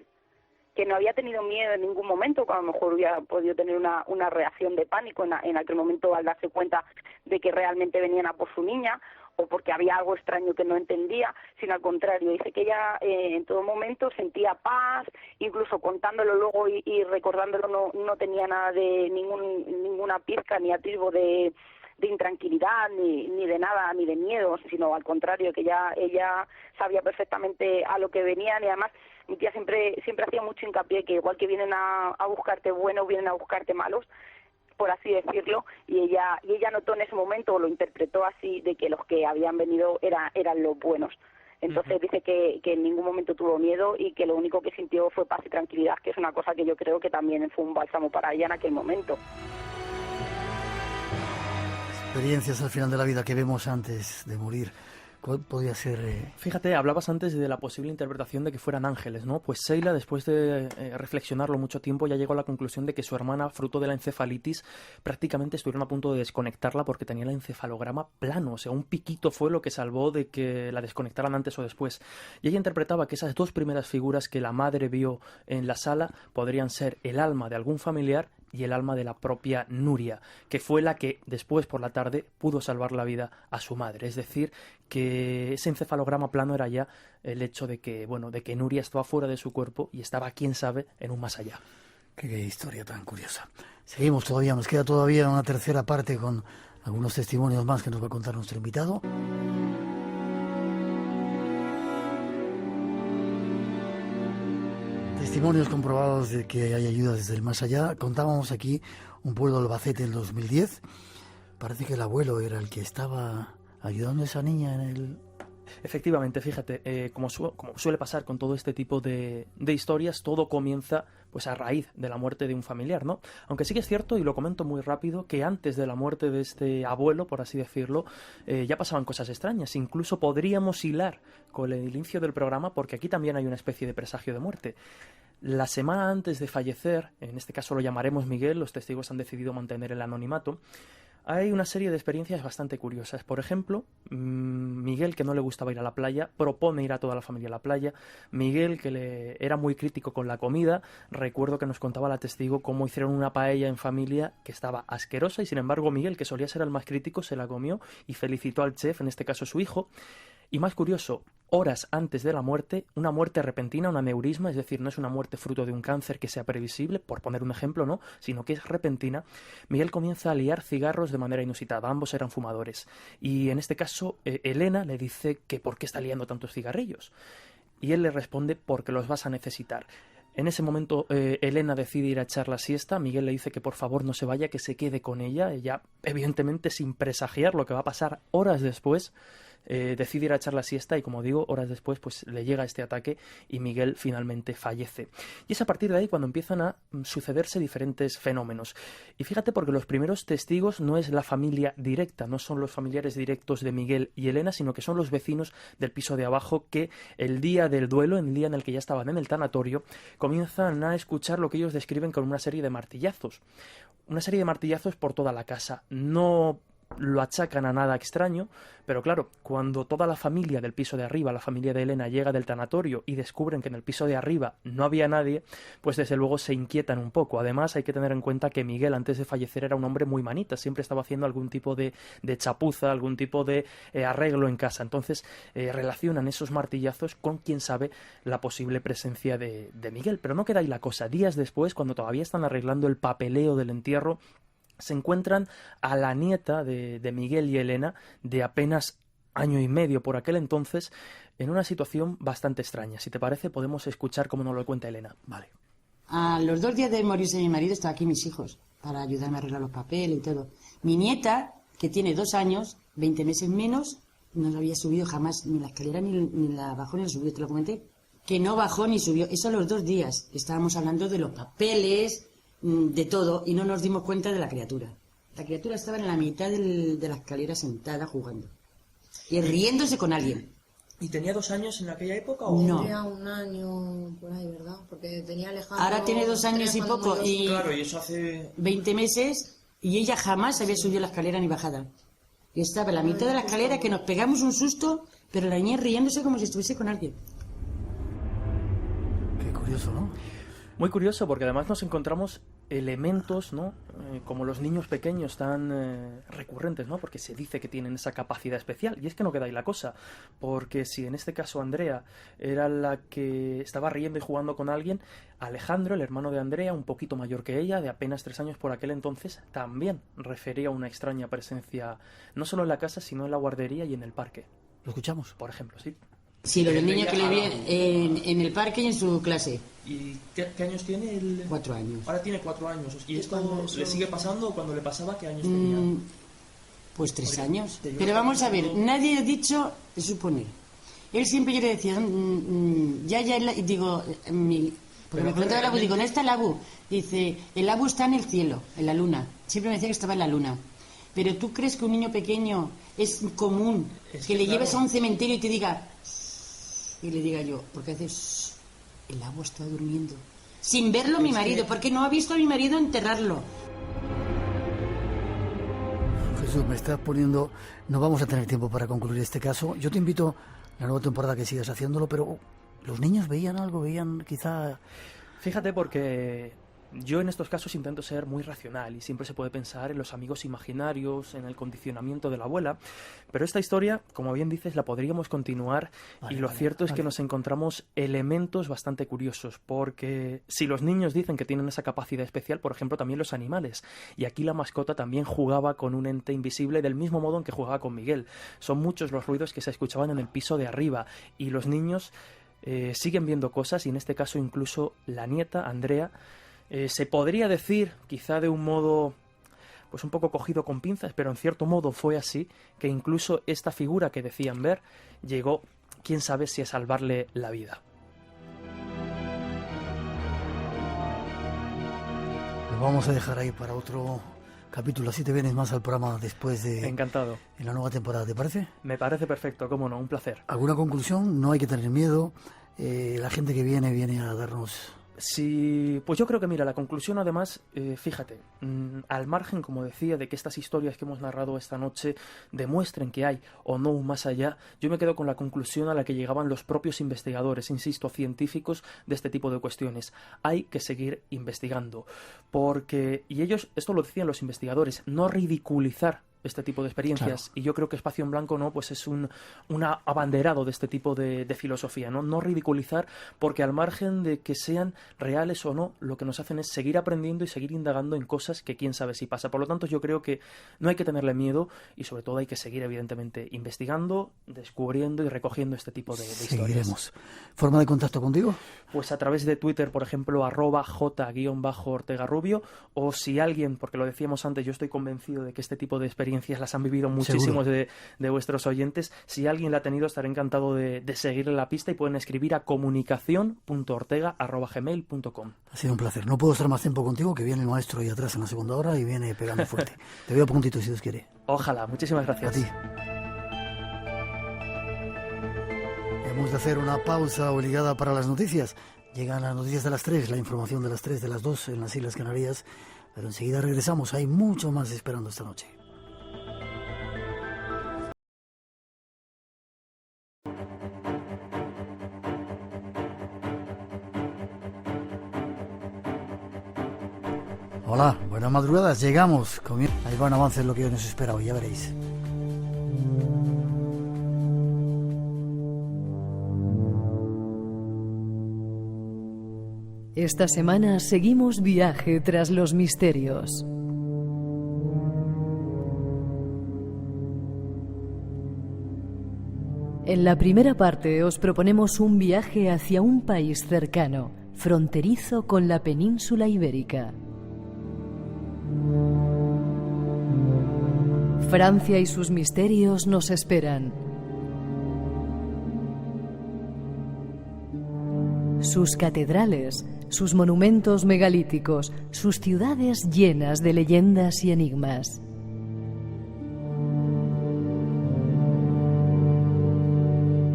que no había tenido miedo en ningún momento, que a lo mejor hubiera podido tener una reacción de pánico en aquel momento al darse cuenta de que realmente venían a por su niña, o porque había algo extraño que no entendía, sino al contrario. Dice que ella en todo momento sentía paz, incluso contándolo luego y recordándolo no tenía nada de ninguna pizca ni atisbo de intranquilidad, ni de nada, ni de miedo, sino al contrario, que ella sabía perfectamente a lo que venían. Y además mi tía siempre hacía mucho hincapié que igual que vienen a buscarte buenos, vienen a buscarte malos, por así decirlo, y ella notó en ese momento, o lo interpretó así, de que los que habían venido eran los buenos. Entonces dice que en ningún momento tuvo miedo y que lo único que sintió fue paz y tranquilidad, que es una cosa que yo creo que también fue un bálsamo para ella en aquel momento. Experiencias al final de la vida que vemos antes de morir. ¿Cuál podría ser? Fíjate, hablabas antes de la posible interpretación de que fueran ángeles, ¿no? Pues Sheila, después de reflexionarlo mucho tiempo, ya llegó a la conclusión de que su hermana, fruto de la encefalitis, prácticamente estuvieron a punto de desconectarla porque tenía el encefalograma plano. O sea, un piquito fue lo que salvó de que la desconectaran antes o después. Y ella interpretaba que esas dos primeras figuras que la madre vio en la sala podrían ser el alma de algún familiar y el alma de la propia Nuria, que fue la que después por la tarde pudo salvar la vida a su madre. Es decir, que ese encefalograma plano era ya el hecho de que Nuria estaba fuera de su cuerpo y estaba, quién sabe, en un más allá. Qué historia tan curiosa. Seguimos todavía, nos queda todavía una tercera parte con algunos testimonios más que nos va a contar nuestro invitado. Testimonios comprobados de que hay ayuda desde el más allá. Contábamos aquí un pueblo de Albacete en 2010. Parece que el abuelo era el que estaba ayudando a esa niña en Efectivamente, fíjate, como suele pasar con todo este tipo de historias, todo comienza pues a raíz de la muerte de un familiar, ¿no? Aunque sí que es cierto, y lo comento muy rápido, que antes de la muerte de este abuelo, por así decirlo, ya pasaban cosas extrañas. Incluso podríamos hilar con el inicio del programa, porque aquí también hay una especie de presagio de muerte. La semana antes de fallecer, en este caso lo llamaremos Miguel, los testigos han decidido mantener el anonimato. Hay una serie de experiencias bastante curiosas. Por ejemplo, Miguel, que no le gustaba ir a la playa, propone ir a toda la familia a la playa. Miguel, que era muy crítico con la comida, recuerdo que nos contaba la testigo cómo hicieron una paella en familia que estaba asquerosa y sin embargo Miguel, que solía ser el más crítico, se la comió y felicitó al chef, en este caso su hijo. Y más curioso, horas antes de la muerte, una muerte repentina, un aneurisma, es decir, no es una muerte fruto de un cáncer que sea previsible, por poner un ejemplo, ¿no?, sino que es repentina, Miguel comienza a liar cigarros de manera inusitada, ambos eran fumadores, y en este caso Elena le dice que ¿por qué está liando tantos cigarrillos? Y él le responde porque los vas a necesitar. En ese momento Elena decide ir a echar la siesta, Miguel le dice que por favor no se vaya, que se quede con ella, ella evidentemente sin presagiar lo que va a pasar horas después, decide ir a echar la siesta y como digo, horas después pues le llega este ataque y Miguel finalmente fallece. Y es a partir de ahí cuando empiezan a sucederse diferentes fenómenos. Y fíjate, porque los primeros testigos no es la familia directa, no son los familiares directos de Miguel y Elena, sino que son los vecinos del piso de abajo que el día del duelo, el día en el que ya estaban en el tanatorio, comienzan a escuchar lo que ellos describen como una serie de martillazos. Una serie de martillazos por toda la casa. No lo achacan a nada extraño, pero claro, cuando toda la familia del piso de arriba, la familia de Elena, llega del tanatorio y descubren que en el piso de arriba no había nadie, pues desde luego se inquietan un poco. Además hay que tener en cuenta que Miguel antes de fallecer era un hombre muy manita, siempre estaba haciendo algún tipo de chapuza, algún tipo de arreglo en casa, entonces relacionan esos martillazos con, quién sabe, la posible presencia de Miguel. Pero no queda ahí la cosa. Días después, cuando todavía están arreglando el papeleo del entierro, se encuentran a la nieta de Miguel y Elena, de apenas año y medio por aquel entonces, en una situación bastante extraña. Si te parece, podemos escuchar cómo nos lo cuenta Elena. Vale. A los 2 días de morirse mi marido, estaban aquí mis hijos, para ayudarme a arreglar los papeles y todo. Mi nieta, que tiene 2 años, 20 meses menos, no había subido jamás ni la escalera, ni la bajó, ni la subió, te lo comenté, que no bajó ni subió. Eso a los 2 días. Estábamos hablando de los papeles, de todo, y no nos dimos cuenta de la criatura. La criatura estaba en la mitad de la escalera sentada jugando y riéndose con alguien. ¿Y tenía 2 años en aquella época o no? Tenía 1 año por ahí, ¿verdad? Porque tenía Alejandro. Ahora tiene 2 años y poco, y claro, y eso hace 20 meses, y ella jamás había subido la escalera ni bajada. Y estaba en la mitad de la escalera, que nos pegamos un susto, pero la niña riéndose como si estuviese con alguien. Qué curioso, ¿no? Muy curioso, porque además nos encontramos elementos, ¿no?, como los niños pequeños tan recurrentes, ¿no?, porque se dice que tienen esa capacidad especial, y es que no queda ahí la cosa, porque si en este caso Andrea era la que estaba riendo y jugando con alguien, Alejandro, el hermano de Andrea, un poquito mayor que ella, de apenas 3 años por aquel entonces, también refería a una extraña presencia, no solo en la casa, sino en la guardería y en el parque. ¿Lo escuchamos? Por ejemplo, sí. Sí, lo del niño que le vi en el parque y en su clase. ¿Y qué años tiene él? 4 años. Ahora tiene 4 años. ¿Y esto le sigue pasando? Cuando le pasaba, ¿qué años tenía? Pues 3 años. Pero vamos a ver, nadie ha dicho suponer. Él siempre, yo le decía, y digo, porque me preguntaba el Abu, digo, ¿no está el Abu? Dice, el Abu está en el cielo, en la luna. Siempre me decía que estaba en la luna. Pero ¿tú crees que un niño pequeño es común que le lleves a un cementerio y te diga... Y le diga yo, porque haces, el agua está durmiendo. Sin verlo mi marido, porque no ha visto a mi marido enterrarlo. Jesús, me estás poniendo... No vamos a tener tiempo para concluir este caso. Yo te invito a la nueva temporada que sigas haciéndolo, pero ¿los niños veían algo? ¿Veían quizá...? Fíjate, porque yo en estos casos intento ser muy racional y siempre se puede pensar en los amigos imaginarios, en el condicionamiento de la abuela, pero esta historia, como bien dices, la podríamos continuar y lo cierto es que nos encontramos elementos bastante curiosos, porque si los niños dicen que tienen esa capacidad especial, por ejemplo, también los animales, y aquí la mascota también jugaba con un ente invisible del mismo modo en que jugaba con Miguel. Son muchos los ruidos que se escuchaban en el piso de arriba y los niños siguen viendo cosas, y en este caso incluso la nieta, Andrea, se podría decir, quizá de un modo pues un poco cogido con pinzas, pero en cierto modo fue así, que incluso esta figura que decían ver llegó, quién sabe si a salvarle la vida. Lo vamos a dejar ahí para otro capítulo, así te vienes más al programa después de... Encantado. En la nueva temporada, ¿te parece? Me parece perfecto, cómo no, un placer. ¿Alguna conclusión? No hay que tener miedo. La gente que viene a darnos... Sí, pues yo creo que, mira, la conclusión además, fíjate, al margen, como decía, de que estas historias que hemos narrado esta noche demuestren que hay o no un más allá, yo me quedo con la conclusión a la que llegaban los propios investigadores, insisto, científicos de este tipo de cuestiones. Hay que seguir investigando, porque, y ellos, esto lo decían los investigadores, no ridiculizar este tipo de experiencias, claro. Y yo creo que Espacio en Blanco no, pues es un abanderado de este tipo de filosofía, no ridiculizar, porque al margen de que sean reales o no, lo que nos hacen es seguir aprendiendo y seguir indagando en cosas que quién sabe si pasa. Por lo tanto, yo creo que no hay que tenerle miedo y sobre todo hay que seguir evidentemente investigando, descubriendo y recogiendo este tipo de historias. Seguiremos. ¿Forma de contacto contigo? Pues a través de Twitter, por ejemplo, @J_Ortega Rubio, o si alguien, porque lo decíamos antes, yo estoy convencido de que este tipo de experiencias las han vivido muchísimos de vuestros oyentes. Si alguien la ha tenido, estaré encantado de seguirle la pista y pueden escribir a comunicacion.ortega@gmail.com. Ha sido un placer. No puedo estar más tiempo contigo, que viene el maestro ahí atrás en la segunda hora y viene pegando fuerte. Te veo a puntito, si Dios quiere. Ojalá. Muchísimas gracias. A ti. Hemos de hacer una pausa obligada para las noticias. Llegan las noticias de las 3, la información de las 3, de las 2 en las Islas Canarias. Pero enseguida regresamos. Hay mucho más esperando esta noche. Hola, buenas madrugadas, llegamos. Ahí va un avance en lo que hoy nos espera hoy, ya veréis. Esta semana seguimos viaje tras los misterios. En la primera parte os proponemos un viaje hacia un país cercano, fronterizo con la península ibérica. Francia y sus misterios nos esperan. Sus catedrales, sus monumentos megalíticos, sus ciudades llenas de leyendas y enigmas.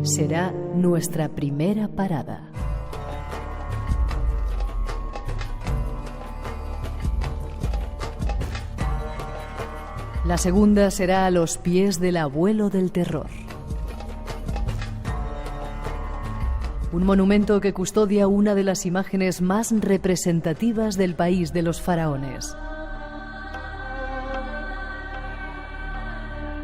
Será nuestra primera parada. La segunda será a los pies del abuelo del terror. Un monumento que custodia una de las imágenes más representativas del país de los faraones.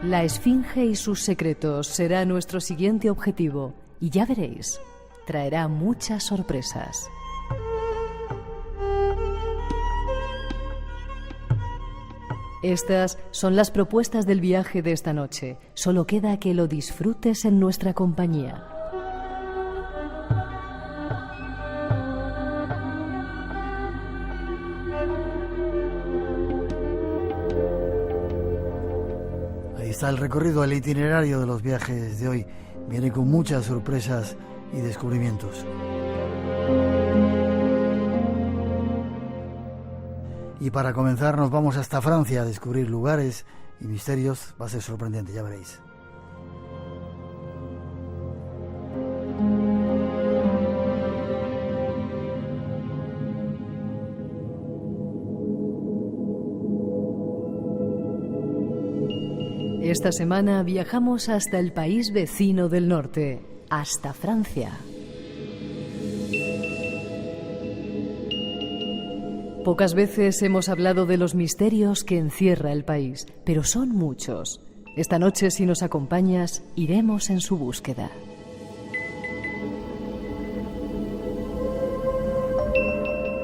La Esfinge y sus secretos será nuestro siguiente objetivo y ya veréis, traerá muchas sorpresas. Estas son las propuestas del viaje de esta noche. Solo queda que lo disfrutes en nuestra compañía. Ahí está el recorrido, el itinerario de los viajes de hoy. Viene con muchas sorpresas y descubrimientos. Y para comenzar nos vamos hasta Francia a descubrir lugares y misterios. Va a ser sorprendente, ya veréis. Esta semana viajamos hasta el país vecino del norte, hasta Francia. Pocas veces hemos hablado de los misterios que encierra el país, pero son muchos. Esta noche, si nos acompañas, iremos en su búsqueda.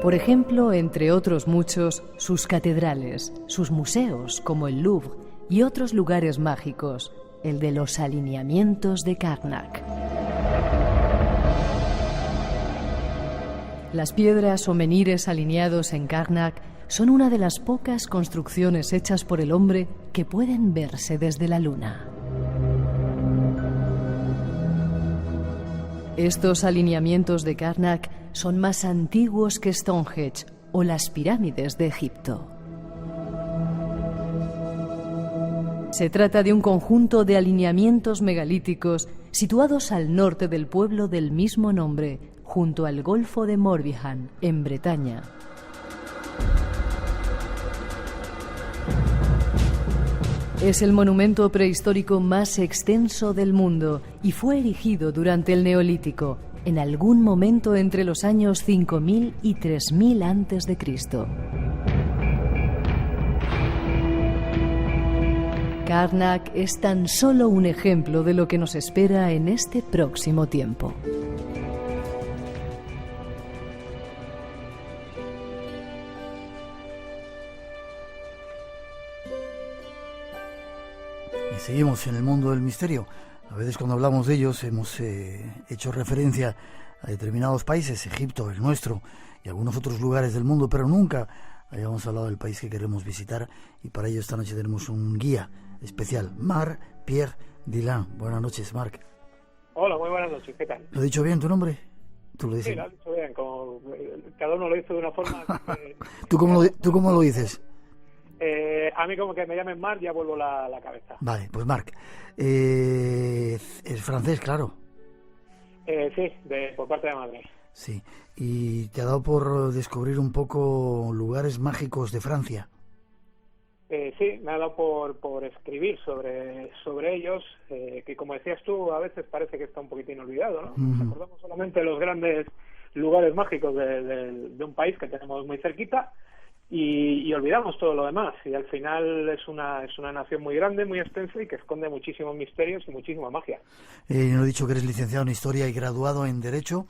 Por ejemplo, entre otros muchos, sus catedrales, sus museos, como el Louvre, y otros lugares mágicos, el de los alineamientos de Karnak. Las piedras o menhires alineados en Karnak son una de las pocas construcciones hechas por el hombre que pueden verse desde la Luna. Estos alineamientos de Karnak son más antiguos que Stonehenge o las pirámides de Egipto. Se trata de un conjunto de alineamientos megalíticos situados al norte del pueblo del mismo nombre, junto al Golfo de Morbihan, en Bretaña. Es el monumento prehistórico más extenso del mundo y fue erigido durante el Neolítico, en algún momento entre los años 5000 y 3000 a.C. Karnak es tan solo un ejemplo de lo que nos espera en este próximo tiempo. Y seguimos en el mundo del misterio. A veces cuando hablamos de ellos hemos hecho referencia a determinados países, Egipto, el nuestro, y algunos otros lugares del mundo, pero nunca hayamos hablado del país que queremos visitar, y para ello esta noche tenemos un guía especial, Marc Pierre Dillon. Buenas noches, Marc. Hola, muy buenas noches, ¿qué tal? ¿Lo he dicho bien tu nombre? ¿Tú lo dices? Sí, lo has dicho bien, cada uno lo dice de una forma... ¿Tú cómo lo dices? A mí como que me llamen Marc ya vuelvo la cabeza. Vale, pues Marc. Es francés, claro. Sí, por parte de madre. Sí, y te ha dado por descubrir un poco lugares mágicos de Francia. Sí, me ha dado por escribir sobre ellos, que como decías tú, a veces parece que está un poquitín olvidado, ¿no? Nos acordamos solamente de los grandes lugares mágicos de un país que tenemos muy cerquita y olvidamos todo lo demás. Y al final es una nación muy grande, muy extensa y que esconde muchísimos misterios y muchísima magia. No he dicho que eres licenciado en Historia y graduado en Derecho.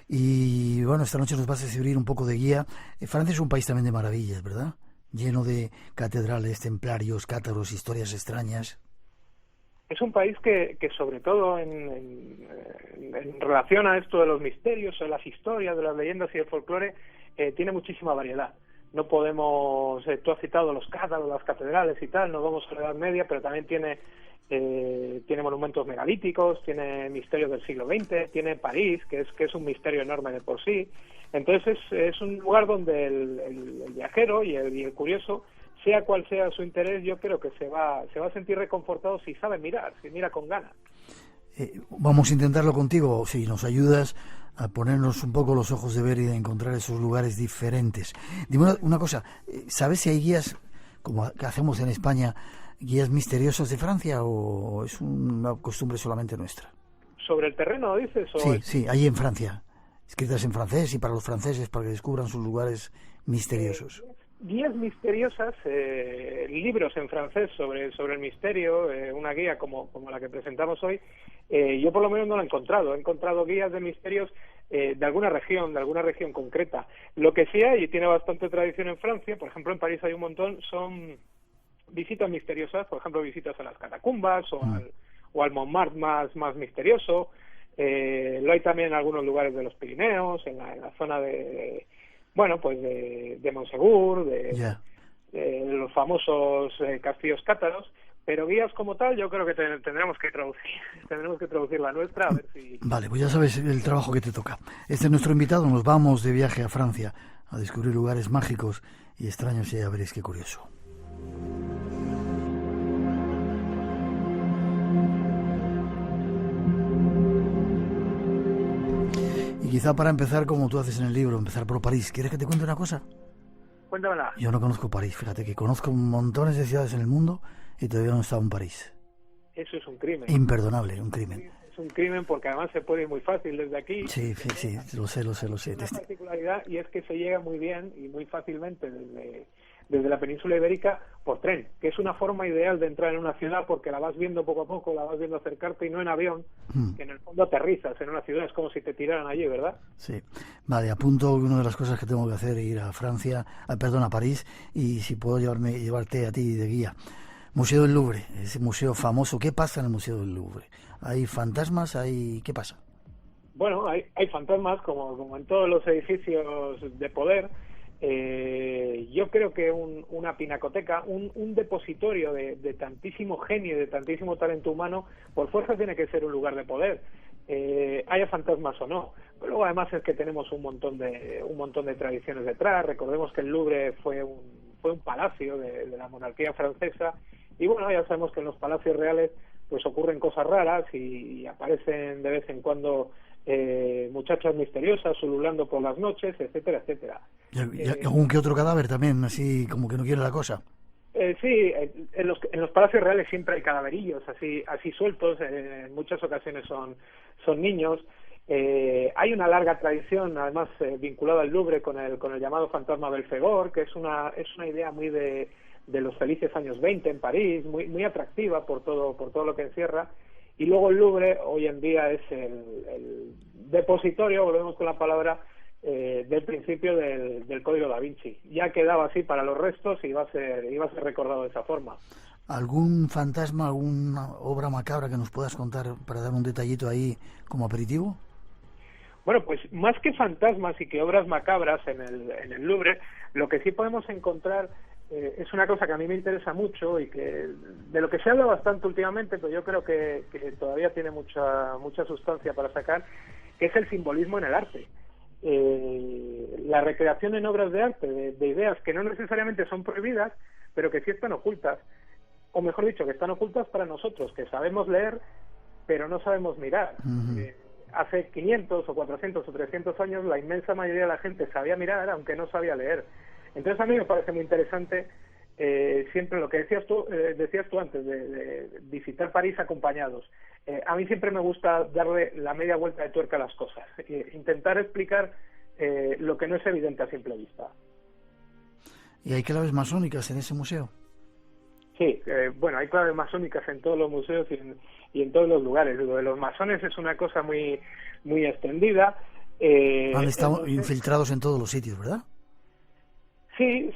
Y bueno, esta noche nos vas a servir un poco de guía. Francia es un país también de maravillas, ¿verdad? Lleno de catedrales, templarios, cátaros, historias extrañas. Es un país que sobre todo en relación a esto de los misterios, de las historias, de las leyendas y el folclore, tiene muchísima variedad. No podemos, tú has citado los cátaros, las catedrales y tal, nos vamos a la Edad Media, pero también tiene monumentos megalíticos, tiene misterios del siglo XX, tiene París, que es un misterio enorme de por sí. Entonces es un lugar donde el viajero y el curioso, sea cual sea su interés, yo creo que se va a sentir reconfortado si sabe mirar, si mira con ganas. Vamos a intentarlo contigo, si nos ayudas a ponernos un poco los ojos de ver y de encontrar esos lugares diferentes. Dime una cosa, ¿sabes si hay guías, como que hacemos en España, guías misteriosos de Francia o es una costumbre solamente nuestra? ¿Sobre el terreno dices? Sí, ahí en Francia, escritas en francés y para los franceses, para que descubran sus lugares misteriosos. Guías misteriosas, libros en francés sobre el misterio, una guía como la que presentamos hoy, yo por lo menos no la he encontrado. He encontrado guías de misterios de alguna región concreta. Lo que sí hay, y tiene bastante tradición en Francia, por ejemplo en París hay un montón, son visitas misteriosas, por ejemplo visitas a las catacumbas o al Montmartre más misterioso. Lo hay también en algunos lugares de los Pirineos, en la zona de Montsegur, de los famosos castillos cátaros, pero guías como tal yo creo que tendremos que traducir la nuestra a ver si... Vale, pues ya sabes el trabajo que te toca. Este es nuestro invitado, nos vamos de viaje a Francia a descubrir lugares mágicos y extraños y ya veréis qué curioso. Y quizá para empezar, como tú haces en el libro, empezar por París. ¿Quieres que te cuente una cosa? Cuéntamela. Yo no conozco París, fíjate que conozco montones de ciudades en el mundo y todavía no he estado en París. Eso es un crimen. Imperdonable, un crimen. Es un crimen porque además se puede ir muy fácil desde aquí. Sí, lo sé. Una particularidad y es que se llega muy bien y muy fácilmente desde la península ibérica por tren, que es una forma ideal de entrar en una ciudad porque la vas viendo poco a poco, la vas viendo acercarte y no en avión, que en el fondo aterrizas en una ciudad, es como si te tiraran allí, ¿verdad? Sí, vale, apunto que una de las cosas que tengo que hacer es ir a a París, y si puedo llevarte a ti de guía. Museo del Louvre, ese museo famoso, ¿qué pasa en el Museo del Louvre? ¿Hay fantasmas? ¿Qué pasa? Bueno, hay fantasmas como en todos los edificios de poder. Yo creo que una pinacoteca, un depositorio de tantísimo genio y de tantísimo talento humano, por fuerza tiene que ser un lugar de poder, haya fantasmas o no. Pero luego además es que tenemos un montón de tradiciones detrás. Recordemos que el Louvre fue un palacio de la monarquía francesa, y bueno, ya sabemos que en los palacios reales pues ocurren cosas raras y aparecen de vez en cuando muchachas misteriosas ululando por las noches, etcétera, etcétera. Y algún que otro cadáver también, así como que no quiere la cosa. Sí, en los palacios reales siempre hay cadaverillos así sueltos, en muchas ocasiones son niños. Hay una larga tradición, además vinculada al Louvre con el llamado fantasma Belfegor, que es una idea muy de los felices años 20 en París, muy atractiva por todo lo que encierra. Y luego el Louvre hoy en día es el depositorio, volvemos con la palabra, del principio del Código Da Vinci. Ya quedaba así para los restos y iba a ser recordado de esa forma. ¿Algún fantasma, alguna obra macabra que nos puedas contar para dar un detallito ahí como aperitivo? Bueno, pues más que fantasmas y que obras macabras en el Louvre, lo que sí podemos encontrar es una cosa que a mí me interesa mucho y que de lo que se habla bastante últimamente, pero yo creo que todavía tiene mucha sustancia para sacar, que es el simbolismo en el arte. La recreación en obras de arte de ideas que no necesariamente son prohibidas, pero que sí están ocultas, o mejor dicho, que están ocultas para nosotros, que sabemos leer, pero no sabemos mirar. Hace 500 o 400 o 300 años la inmensa mayoría de la gente sabía mirar, aunque no sabía leer. Entonces a mí me parece muy interesante siempre lo que decías tú antes de visitar París acompañados. A mí siempre me gusta darle la media vuelta de tuerca a las cosas, intentar explicar lo que no es evidente a simple vista. ¿Y hay claves masónicas en ese museo? Sí, bueno, hay claves masónicas en todos los museos y en todos los lugares. Lo de los masones es una cosa muy extendida. Han estado infiltrados en todos los sitios, ¿verdad? Sí,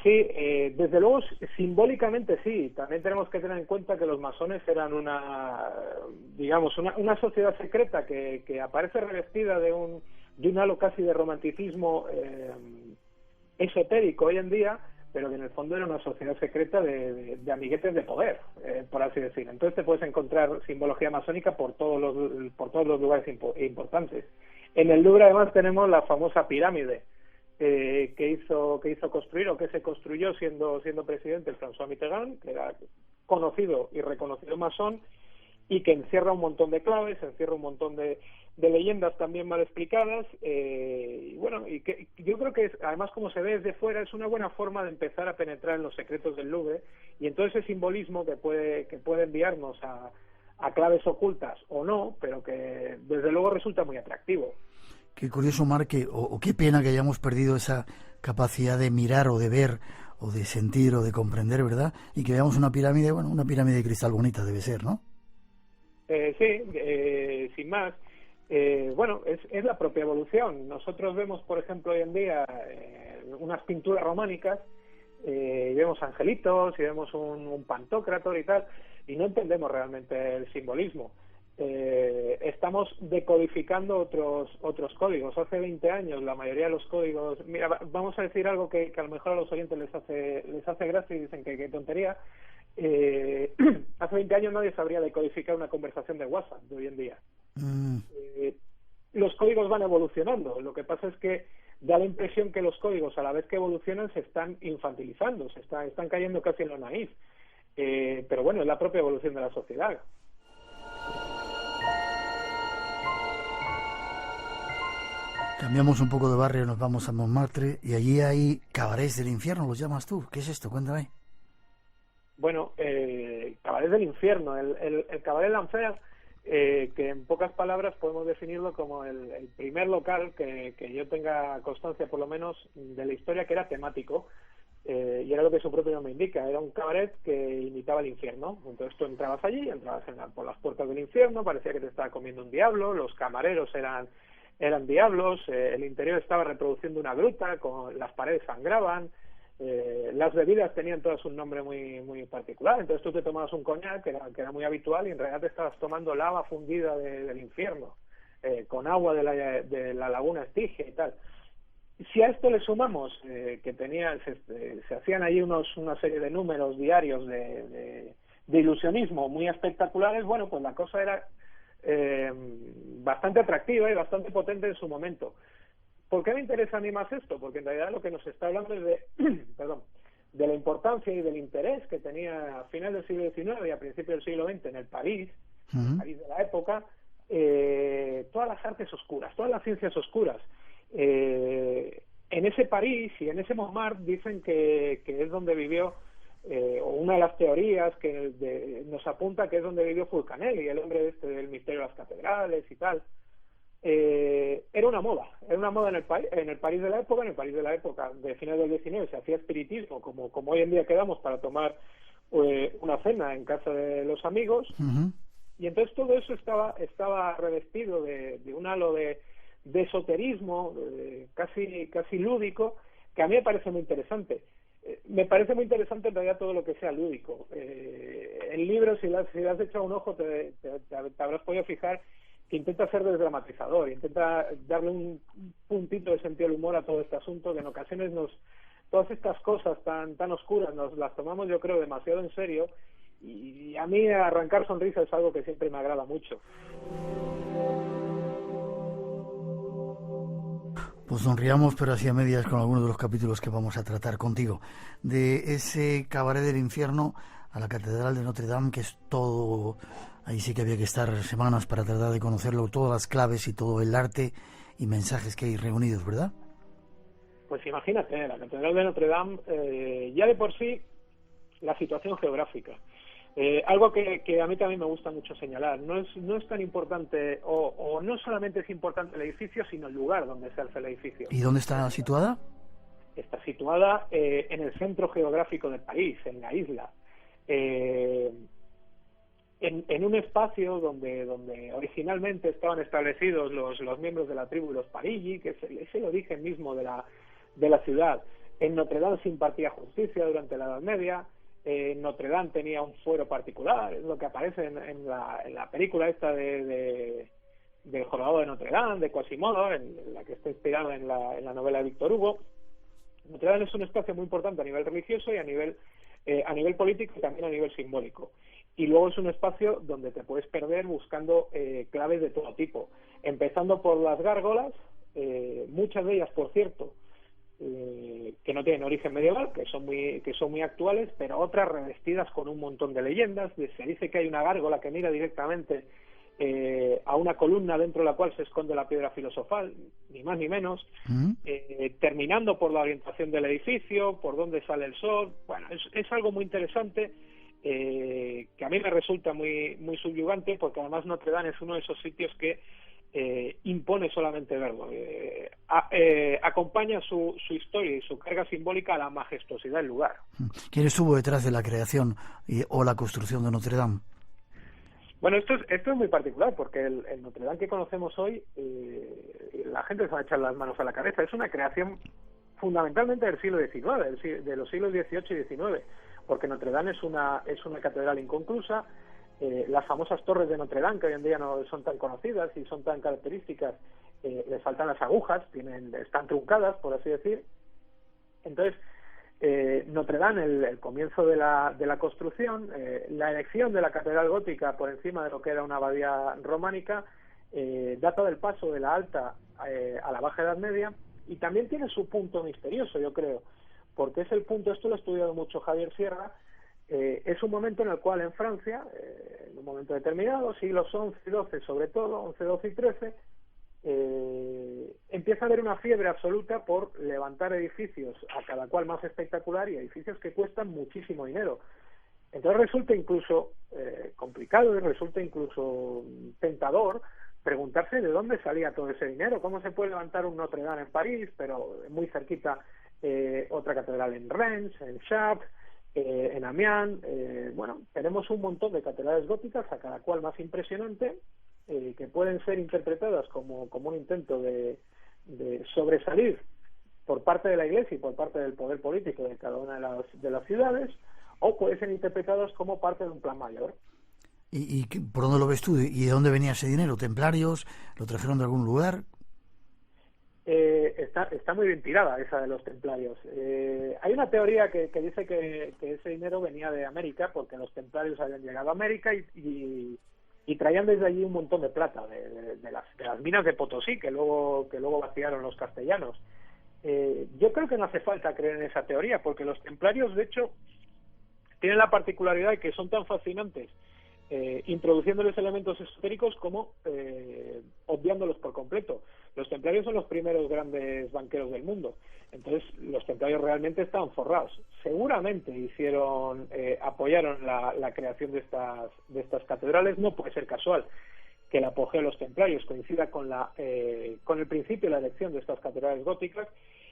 desde luego simbólicamente sí. También tenemos que tener en cuenta que los masones eran una sociedad secreta que aparece revestida de un halo casi de romanticismo esotérico hoy en día, pero que en el fondo era una sociedad secreta de amiguetes de poder, por así decirlo. Entonces te puedes encontrar simbología masónica por todos los lugares importantes. En el Louvre además tenemos la famosa pirámide que hizo construir, o que se construyó siendo presidente, el François Mitterrand, que era conocido y reconocido masón, y que encierra un montón de claves, encierra un montón de leyendas también mal explicadas, y bueno, y que yo creo que además, como se ve desde fuera, es una buena forma de empezar a penetrar en los secretos del Louvre, y en todo ese simbolismo que puede enviarnos a claves ocultas o no, pero que desde luego resulta muy atractivo. Qué curioso, Mar, o qué pena que hayamos perdido esa capacidad de mirar o de ver o de sentir o de comprender, ¿verdad? Y que veamos una pirámide de cristal bonita debe ser, ¿no? Sí, sin más. Bueno, es la propia evolución. Nosotros vemos, por ejemplo, hoy en día unas pinturas románicas, y vemos angelitos y vemos un pantocrátor y tal, y no entendemos realmente el simbolismo. Estamos decodificando otros códigos. Hace 20 años la mayoría de los códigos, mira, vamos a decir algo que a lo mejor a los oyentes les hace gracia y dicen que qué tontería. Hace 20 años nadie sabría decodificar una conversación de WhatsApp de hoy en día. Los códigos van evolucionando. Lo que pasa es que da la impresión que los códigos, a la vez que evolucionan, se están infantilizando, están cayendo casi en lo naif. Pero bueno, es la propia evolución de la sociedad. Cambiamos un poco de barrio, nos vamos a Montmartre, y allí hay cabarets del infierno, ¿los llamas tú? ¿Qué es esto? Cuéntame. Bueno, cabaret del infierno, el cabaret L'Enfer, que en pocas palabras podemos definirlo como el primer local que yo tenga constancia, por lo menos, de la historia, que era temático, y era lo que su propio nombre indica, era un cabaret que imitaba el infierno. Entonces tú entrabas allí, entrabas por las puertas del infierno, parecía que te estaba comiendo un diablo, los camareros eran diablos, el interior estaba reproduciendo una gruta, las paredes sangraban, las bebidas tenían todas un nombre muy particular. Entonces tú te tomabas un coñac, que era muy habitual, y en realidad te estabas tomando lava fundida del infierno, con agua de la laguna Estigia y tal. Si a esto le sumamos que se hacían ahí una serie de números diarios de ilusionismo muy espectaculares, bueno, pues la cosa era bastante atractiva y bastante potente en su momento. ¿Por qué me interesa a mí más esto? Porque en realidad lo que nos está hablando es de la importancia y del interés que tenía a finales del siglo XIX y a principios del siglo XX en el París, París de la época, todas las artes oscuras, todas las ciencias oscuras. En ese París y en ese Montmartre dicen que es donde vivió, o una de las teorías que nos apunta que es donde vivió Fulcanelli, el hombre del misterio de las catedrales y tal. Era una moda en el París de la época. En el París de la época de finales del 19 se hacía espiritismo, como hoy en día quedamos para tomar una cena en casa de los amigos. Y entonces todo eso estaba revestido de un halo de esoterismo casi lúdico, que a mí me parece muy interesante. Me parece muy interesante en realidad todo lo que sea lúdico. El libro, si le has echado un ojo, te habrás podido fijar que intenta ser desdramatizador, intenta darle un puntito de sentido del humor a todo este asunto, que en ocasiones todas estas cosas tan oscuras nos las tomamos, yo creo, demasiado en serio, y a mí arrancar sonrisas es algo que siempre me agrada mucho. Pues sonriamos, pero así a medias, con algunos de los capítulos que vamos a tratar contigo. De ese cabaret del infierno a la Catedral de Notre Dame, que es todo... Ahí sí que había que estar semanas para tratar de conocerlo, todas las claves y todo el arte y mensajes que hay reunidos, ¿verdad? Pues imagínate, la Catedral de Notre Dame, ya de por sí, la situación geográfica. Algo que a mí también me gusta mucho señalar, no es tan importante, o no solamente es importante el edificio, sino el lugar donde se alza el edificio. ¿Y dónde está situada? Está situada en el centro geográfico del país, en la isla. En un espacio donde originalmente estaban establecidos los miembros de la tribu, los Parigi, que es el origen mismo de la ciudad. En Notre Dame se impartía justicia durante la Edad Media. Notre Dame tenía un fuero particular, es lo que aparece en la película esta del jorobado de Notre Dame, de Quasimodo, en la que está inspirada en la novela de Víctor Hugo. Notre Dame es un espacio muy importante a nivel religioso y a nivel político y también a nivel simbólico. Y luego es un espacio donde te puedes perder buscando claves de todo tipo, empezando por las gárgolas, muchas de ellas, por cierto, que no tienen origen medieval, que son muy actuales, pero otras revestidas con un montón de leyendas. Se dice que hay una gárgola que mira directamente a una columna dentro de la cual se esconde la piedra filosofal, ni más ni menos, terminando por la orientación del edificio, por dónde sale el sol. Bueno, es algo muy interesante, que a mí me resulta muy subyugante, porque además Notre Dame es uno de esos sitios que impone solamente verlo, acompaña su historia y su carga simbólica a la majestuosidad del lugar. ¿Quién estuvo detrás de la creación o la construcción de Notre Dame? Bueno, esto es muy particular, porque el Notre Dame que conocemos hoy, la gente se va a echar las manos a la cabeza. Es una creación fundamentalmente del siglo XIX, de los siglos XVIII y XIX, porque Notre Dame es una catedral inconclusa. Las famosas torres de Notre Dame, que hoy en día no son tan conocidas y son tan características, les faltan las agujas, están truncadas, por así decir. Entonces, Notre Dame, el comienzo de la construcción, la erección de la catedral gótica por encima de lo que era una abadía románica, data del paso de la alta a la baja Edad Media, y también tiene su punto misterioso, yo creo, porque es el punto, esto lo ha estudiado mucho Javier Sierra. Es un momento en el cual en Francia, en un momento determinado, siglos XI y XII sobre todo, XI, XII y XIII, empieza a haber una fiebre absoluta por levantar edificios a cada cual más espectacular, y edificios que cuestan muchísimo dinero. Entonces resulta incluso complicado y resulta incluso tentador preguntarse de dónde salía todo ese dinero. ¿Cómo se puede levantar un Notre Dame en París, pero muy cerquita otra catedral en Rennes, en Chartres, en Amiens? Bueno, tenemos un montón de catedrales góticas, a cada cual más impresionante, que pueden ser interpretadas como un intento de sobresalir por parte de la Iglesia y por parte del poder político de cada una de las ciudades, o pueden ser interpretadas como parte de un plan mayor. ¿Y por dónde lo ves tú? ¿Y de dónde venía ese dinero? ¿Templarios? ¿Lo trajeron de algún lugar? está muy bien tirada esa de los templarios. Hay una teoría que dice que ese dinero venía de América porque los templarios habían llegado a América y traían desde allí un montón de plata de las minas de Potosí que luego vaciaron los castellanos. Yo creo que no hace falta creer en esa teoría porque los templarios, de hecho, tienen la particularidad de que son tan fascinantes introduciéndoles elementos esotéricos como obviándolos por completo. Los templarios son los primeros grandes banqueros del mundo, entonces los templarios realmente estaban forrados. Seguramente apoyaron la creación de estas catedrales. No puede ser casual que el apogeo de los templarios coincida con el principio de la elección de estas catedrales góticas,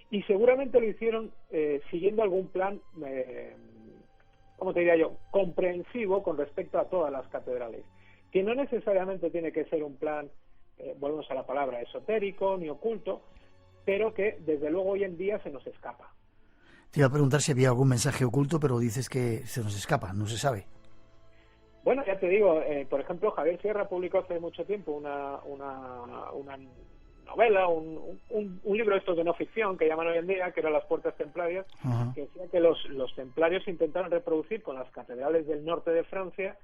y seguramente lo hicieron siguiendo algún plan, ¿cómo te diría yo?, comprensivo con respecto a todas las catedrales, que no necesariamente tiene que ser un plan, volvemos a la palabra, esotérico ni oculto, pero que desde luego hoy en día se nos escapa. Te iba a preguntar si había algún mensaje oculto, pero dices que se nos escapa, no se sabe. Bueno, ya te digo, por ejemplo, Javier Sierra publicó hace mucho tiempo una novela, un libro de estos de no ficción que llaman hoy en día, que era Las Puertas Templarias, que decía que los templarios intentaron reproducir con las catedrales del norte de Francia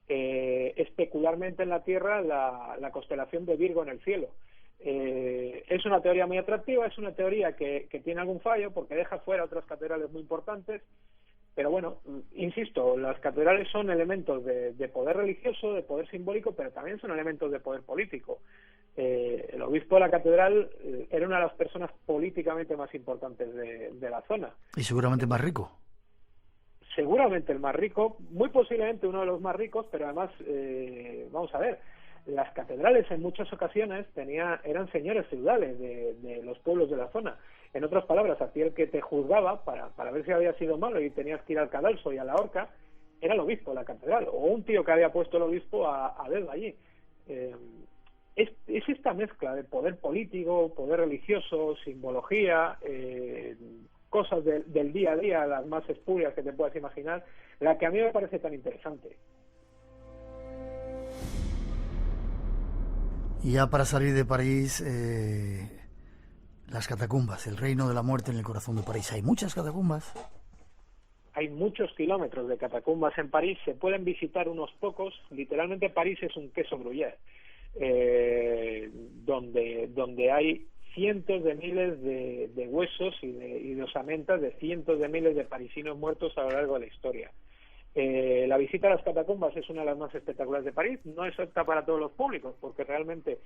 especularmente en la tierra la constelación de Virgo en el cielo. Es una teoría muy atractiva, es una teoría que tiene algún fallo porque deja fuera otras catedrales muy importantes, pero bueno, insisto, las catedrales son elementos de poder religioso, de poder simbólico, pero también son elementos de poder político. El obispo de la catedral era una de las personas políticamente más importantes de la zona. Y seguramente más rico. Seguramente el más rico, muy posiblemente uno de los más ricos, pero además, vamos a ver, las catedrales en muchas ocasiones eran señores feudales de los pueblos de la zona. En otras palabras, a ti el que te juzgaba para ver si había sido malo y tenías que ir al cadalso y a la horca, era el obispo de la catedral, o un tío que había puesto el obispo a dedo allí. Es esta mezcla de poder político, poder religioso, simbología, cosas del día a día, las más espurias que te puedas imaginar, la que a mí me parece tan interesante. Y ya para salir de París, las catacumbas, el reino de la muerte en el corazón de París. ¿Hay muchas catacumbas? Hay muchos kilómetros de catacumbas en París, se pueden visitar unos pocos. Literalmente París es un queso gruyère, donde hay cientos de miles de huesos y de osamentas de cientos de miles de parisinos muertos a lo largo de la historia. La visita a las catacumbas es una de las más espectaculares de París. No es apta para todos los públicos, porque realmente,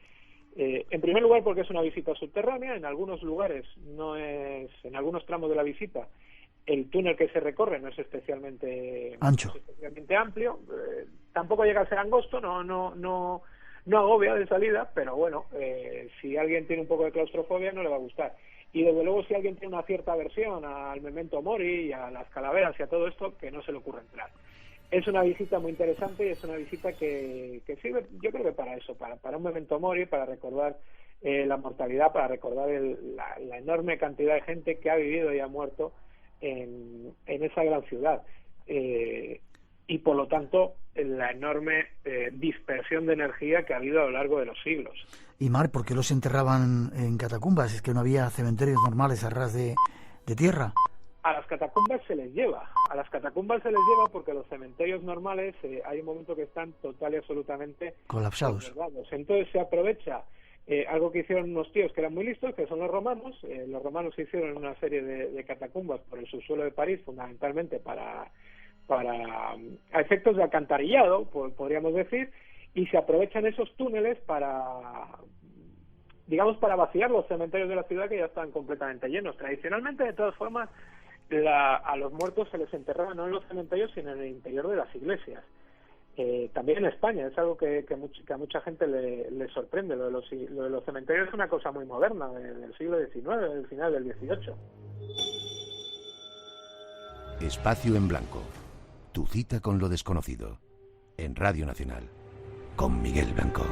en primer lugar, porque es una visita subterránea. En algunos lugares en algunos tramos de la visita, el túnel que se recorre no es especialmente ancho, no es especialmente amplio. Tampoco llega a ser angosto, no agobia de salida, pero bueno, si alguien tiene un poco de claustrofobia no le va a gustar. Y desde luego si alguien tiene una cierta aversión al memento mori y a las calaveras y a todo esto, que no se le ocurre entrar. Es una visita muy interesante y es una visita que sirve, yo creo que para eso, para un memento mori, para recordar la mortalidad, para recordar la enorme cantidad de gente que ha vivido y ha muerto en esa gran ciudad. Y por lo tanto la enorme dispersión de energía que ha habido a lo largo de los siglos. Y Mar, ¿por qué los enterraban en catacumbas? ¿Es que no había cementerios normales a ras de tierra? A las catacumbas se les lleva. Porque los cementerios normales hay un momento que están total y absolutamente colapsados. Entonces se aprovecha algo que hicieron unos tíos que eran muy listos, que son los romanos. Los romanos hicieron una serie de catacumbas por el subsuelo de París, fundamentalmente para efectos de alcantarillado, podríamos decir, y se aprovechan esos túneles para vaciar los cementerios de la ciudad que ya están completamente llenos. Tradicionalmente, de todas formas, a los muertos se les enterraba no en los cementerios, sino en el interior de las iglesias. También en España, es algo que a mucha gente le sorprende. Lo de los cementerios es una cosa muy moderna, del siglo XIX, del final del XVIII. Espacio en Blanco. Tu cita con lo desconocido. En Radio Nacional. Con Miguel Blanco.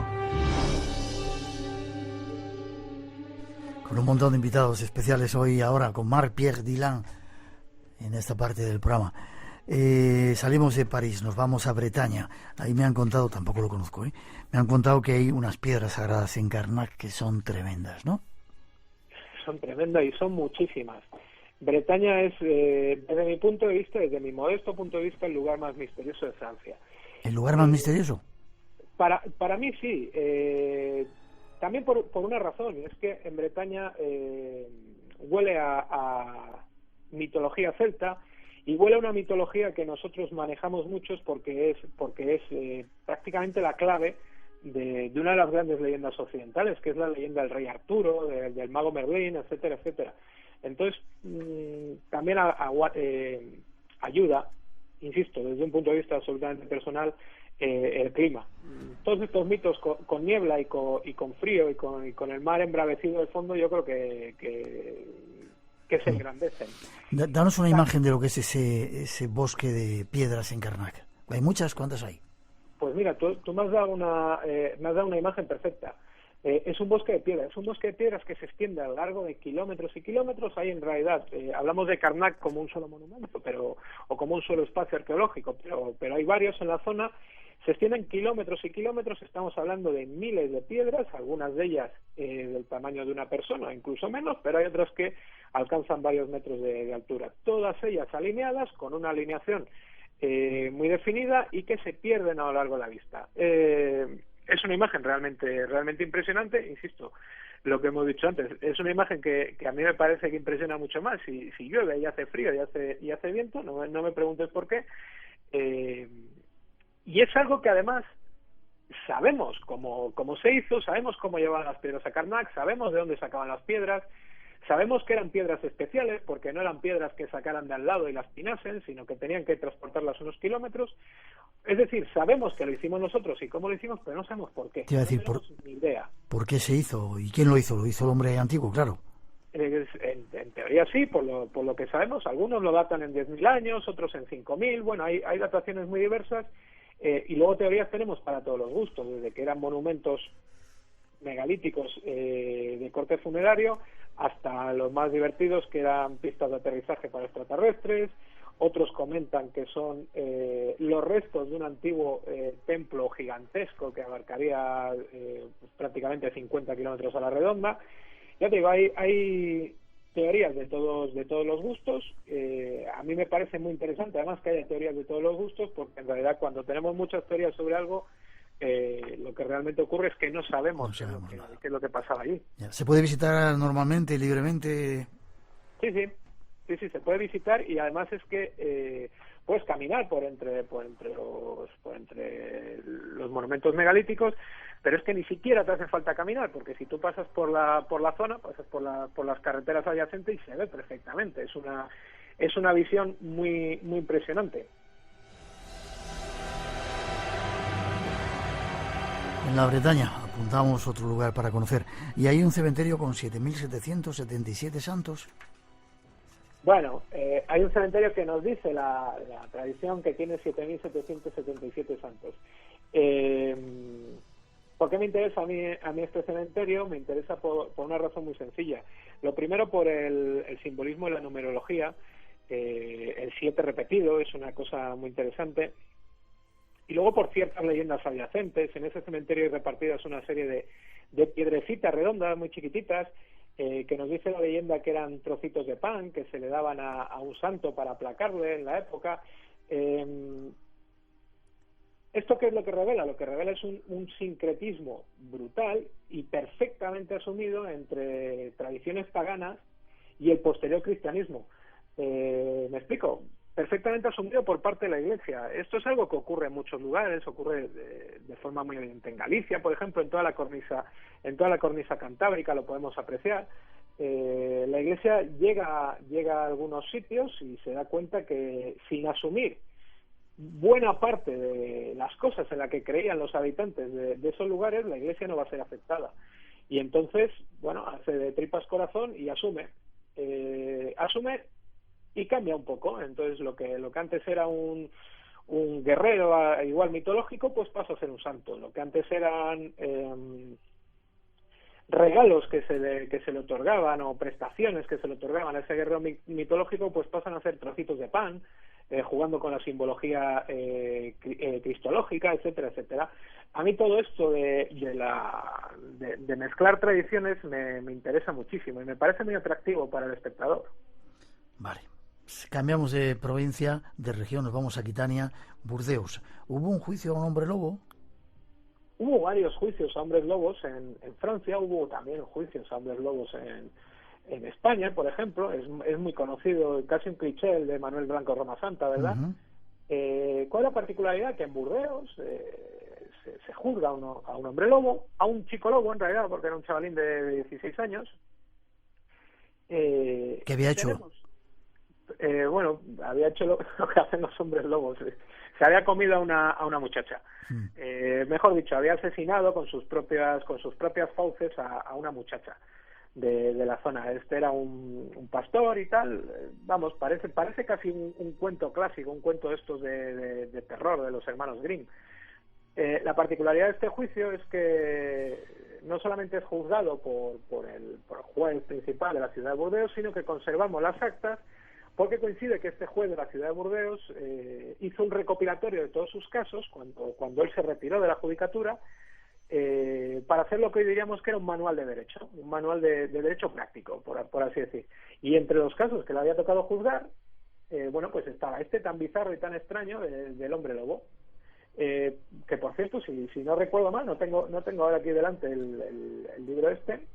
Con un montón de invitados especiales hoy ahora, con Marc-Pierre Dillon en esta parte del programa. Salimos de París, nos vamos a Bretaña. Ahí me han contado, tampoco lo conozco, me han contado que hay unas piedras sagradas en Carnac que son tremendas, ¿no? son tremendas y son muchísimas. Bretaña es, desde mi punto de vista, desde mi modesto punto de vista, el lugar más misterioso de Francia. ¿El lugar más misterioso? Para mí sí, también por una razón, y es que en Bretaña huele a mitología celta, y huele a una mitología que nosotros manejamos muchos porque es prácticamente la clave de una de las grandes leyendas occidentales, que es la leyenda del rey Arturo, del mago Merlín, etcétera, etcétera. Entonces, también ayuda, insisto, desde un punto de vista absolutamente personal, el clima. Todos estos mitos con niebla y con frío y con el mar embravecido de fondo, yo creo que se engrandecen. Danos una imagen de lo que es ese bosque de piedras en Carnac. ¿Hay muchas? ¿Cuántas hay? Pues mira, tú me has dado una imagen perfecta. Es un bosque de piedras, que se extiende a lo largo de kilómetros y kilómetros. Hay en realidad, hablamos de Carnac como un solo monumento, o como un solo espacio arqueológico, pero hay varios en la zona. Se extienden kilómetros y kilómetros, estamos hablando de miles de piedras, algunas de ellas del tamaño de una persona, incluso menos, pero hay otras que alcanzan varios metros de altura. Todas ellas alineadas, con una alineación muy definida y que se pierden a lo largo de la vista. Es una imagen realmente impresionante, insisto, lo que hemos dicho antes, es una imagen que a mí me parece que impresiona mucho más. Si llueve y hace frío y hace viento, no me preguntes por qué, y es algo que además sabemos cómo se hizo, sabemos cómo llevaban las piedras a Carnac, sabemos de dónde sacaban las piedras, sabemos que eran piedras especiales, porque no eran piedras que sacaran de al lado y las pinasen, sino que tenían que transportarlas unos kilómetros. Es decir, sabemos que lo hicimos nosotros y cómo lo hicimos, pero no sabemos por qué. Te iba a decir, ni idea. ¿Por qué se hizo? ¿Y quién lo hizo? Lo hizo el hombre antiguo, claro. En teoría sí, por lo que sabemos. Algunos lo datan en 10.000 años, otros en 5.000. Bueno, hay dataciones muy diversas. Y luego teorías tenemos para todos los gustos, desde que eran monumentos megalíticos de corte funerario hasta los más divertidos, que eran pistas de aterrizaje para extraterrestres. Otros comentan que son los restos de un antiguo templo gigantesco que abarcaría prácticamente 50 kilómetros a la redonda. Ya te digo, hay teorías de todos los gustos. A mí me parece muy interesante además que haya teorías de todos los gustos, porque en realidad cuando tenemos muchas teorías sobre algo, lo que realmente ocurre es que no sabemos qué es lo que pasaba allí. ¿Se puede visitar normalmente, libremente? Sí, se puede visitar, y además es que puedes caminar por entre los monumentos megalíticos, pero es que ni siquiera te hace falta caminar, porque si tú pasas por la zona, pasas por las carreteras adyacentes y se ve perfectamente. Es una visión muy impresionante. En la Bretaña apuntamos otro lugar para conocer, y hay un cementerio con 7.777 santos. Bueno, hay un cementerio que nos dice la tradición que tiene 7.777 santos. ¿Por qué me interesa a mí este cementerio? Me interesa por una razón muy sencilla. Lo primero, por el simbolismo de la numerología. El 7 repetido es una cosa muy interesante. Y luego por ciertas leyendas adyacentes. En ese cementerio hay repartidas una serie de piedrecitas redondas muy chiquititas, que nos dice la leyenda que eran trocitos de pan que se le daban a un santo para aplacarle en la época. ¿Esto qué es lo que revela? Lo que revela es un sincretismo brutal y perfectamente asumido entre tradiciones paganas y el posterior cristianismo. ¿Me explico? Perfectamente asumido por parte de la Iglesia. Esto es algo que ocurre en muchos lugares, ocurre de forma muy evidente en Galicia, por ejemplo, en toda la cornisa cantábrica lo podemos apreciar. La Iglesia llega a algunos sitios y se da cuenta que sin asumir buena parte de las cosas en las que creían los habitantes de esos lugares, la Iglesia no va a ser afectada. Y entonces, bueno, hace de tripas corazón y asume y cambia un poco. Entonces lo que antes era un guerrero igual mitológico, pues pasa a ser un santo. Lo que antes eran regalos que se le otorgaban o prestaciones que se le otorgaban a ese guerrero mitológico, pues pasan a ser trocitos de pan, jugando con la simbología cristológica, etcétera, etcétera. A mí todo esto de mezclar tradiciones me interesa muchísimo y me parece muy atractivo para el espectador. Vale. Cambiamos de provincia, de región, nos vamos a Aquitania, Burdeos. ¿Hubo un juicio a un hombre lobo? Hubo varios juicios a hombres lobos en Francia, hubo también juicios a hombres lobos en España, por ejemplo. Es muy conocido, casi un cliché, el de Manuel Blanco Roma Santa, ¿verdad? Uh-huh. ¿Cuál es la particularidad? Que en Burdeos se juzga a un hombre lobo, a un chico lobo en realidad, porque era un chavalín de 16 años. ¿Qué había hecho? Bueno, había hecho lo que hacen los hombres lobos. Se había comido a una muchacha. Mejor dicho, había asesinado con sus propias fauces a una muchacha de la zona. Este era un pastor y tal. Vamos, parece casi un cuento clásico, un cuento de estos de terror de los hermanos Grimm. La particularidad de este juicio es que no solamente es juzgado por el juez principal de la ciudad de Burdeos, sino que conservamos las actas, porque coincide que este juez de la ciudad de Burdeos hizo un recopilatorio de todos sus casos cuando él se retiró de la judicatura, para hacer lo que hoy diríamos que era un manual de derecho, un manual de derecho práctico, por así decir. Y entre los casos que le había tocado juzgar, bueno, pues estaba este tan bizarro y tan extraño del hombre lobo, que por cierto, si no recuerdo mal, no tengo ahora aquí delante el libro este.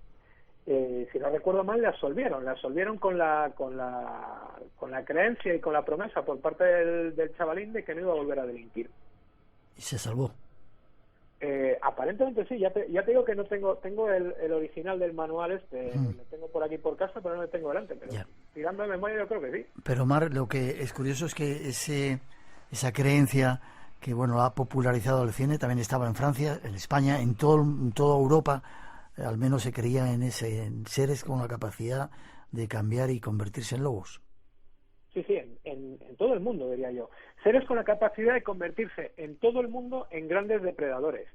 Si no recuerdo mal, le absolvieron con la creencia y con la promesa por parte del chavalín de que no iba a volver a delinquir. ¿Y se salvó? Aparentemente sí. Ya te digo que no tengo el original del manual lo tengo por aquí por casa, pero no lo tengo delante, pero tirando de memoria yo creo que sí. Pero Mar, lo que es curioso es que esa creencia que bueno ha popularizado el cine también estaba en Francia, en España, en toda Europa. Al menos se creía en seres con la capacidad de cambiar y convertirse en lobos. Sí, en todo el mundo, diría yo. Seres con la capacidad de convertirse en todo el mundo en grandes depredadores.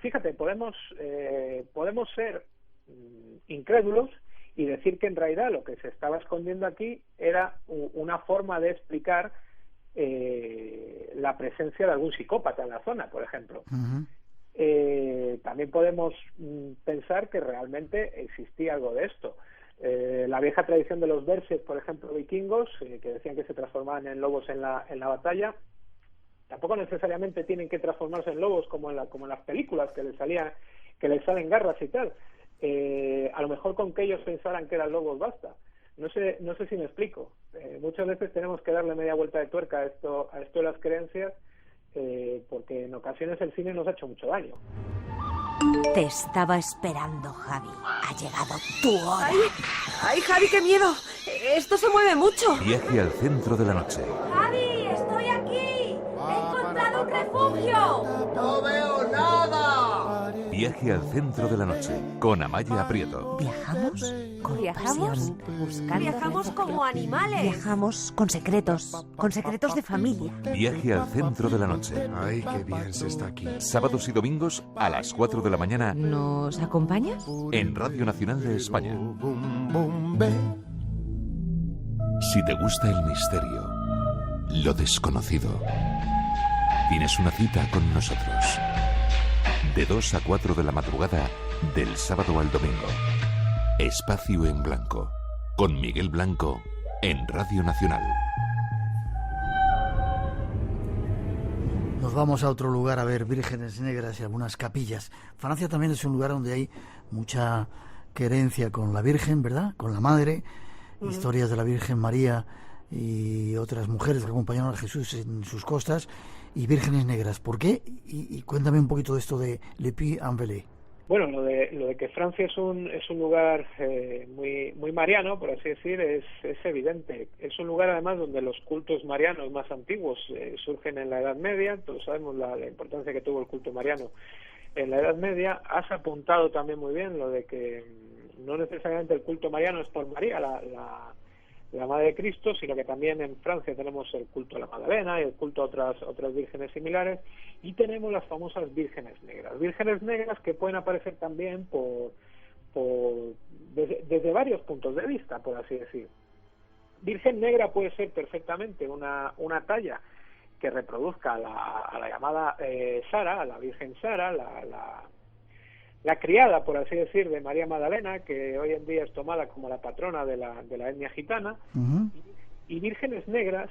Fíjate, podemos ser incrédulos y decir que en realidad lo que se estaba escondiendo aquí era una forma de explicar la presencia de algún psicópata en la zona, por ejemplo. Uh-huh. También podemos pensar que realmente existía algo de esto. La vieja tradición de los verses, por ejemplo, vikingos, que decían que se transformaban en lobos en la batalla, tampoco necesariamente tienen que transformarse en lobos como en las películas que les salen garras y tal. A lo mejor con que ellos pensaran que eran lobos basta. No sé si me explico. Muchas veces tenemos que darle media vuelta de tuerca a esto de las creencias, porque en ocasiones el cine nos ha hecho mucho daño. Te estaba esperando, Javi. Ha llegado tu hora. ¡Ay, Javi, qué miedo! Esto se mueve mucho. Viaje al centro de la noche. ¡Javi, estoy aquí! ¡He encontrado un refugio! ¡No veo nada! Viaje al centro de la noche con Amaya Prieto. Viajamos con pasión, buscando. Viajamos como animales. Viajamos con secretos de familia. Viaje al centro de la noche. Ay, qué bien se está aquí. Sábados y domingos a las 4 de la mañana. ¿Nos acompañas? En Radio Nacional de España. Si te gusta el misterio, lo desconocido, tienes una cita con nosotros. De 2 a 4 de la madrugada, del sábado al domingo. Espacio en Blanco, con Miguel Blanco, en Radio Nacional. Nos vamos a otro lugar a ver vírgenes negras y algunas capillas. Francia también es un lugar donde hay mucha querencia con la Virgen, ¿verdad? Con la Madre, historias de la Virgen María y otras mujeres que acompañaron a Jesús en sus costas, y vírgenes negras. ¿Por qué? Y cuéntame un poquito de esto de Le Puy-en-Velay. Bueno, lo de que Francia es un lugar muy mariano, por así decir, es evidente. Es un lugar además donde los cultos marianos más antiguos surgen en la Edad Media. Todos sabemos la importancia que tuvo el culto mariano en la Edad Media. Has apuntado también muy bien lo de que no necesariamente el culto mariano es por María, la Madre de Cristo, sino que también en Francia tenemos el culto a la Magdalena y el culto a otras vírgenes similares, y tenemos las famosas vírgenes negras que pueden aparecer también desde varios puntos de vista, por así decir. Virgen negra puede ser perfectamente una talla que reproduzca a la llamada Sara, a la Virgen Sara, la criada, por así decir, de María Magdalena, que hoy en día es tomada como la patrona de la etnia gitana, y vírgenes negras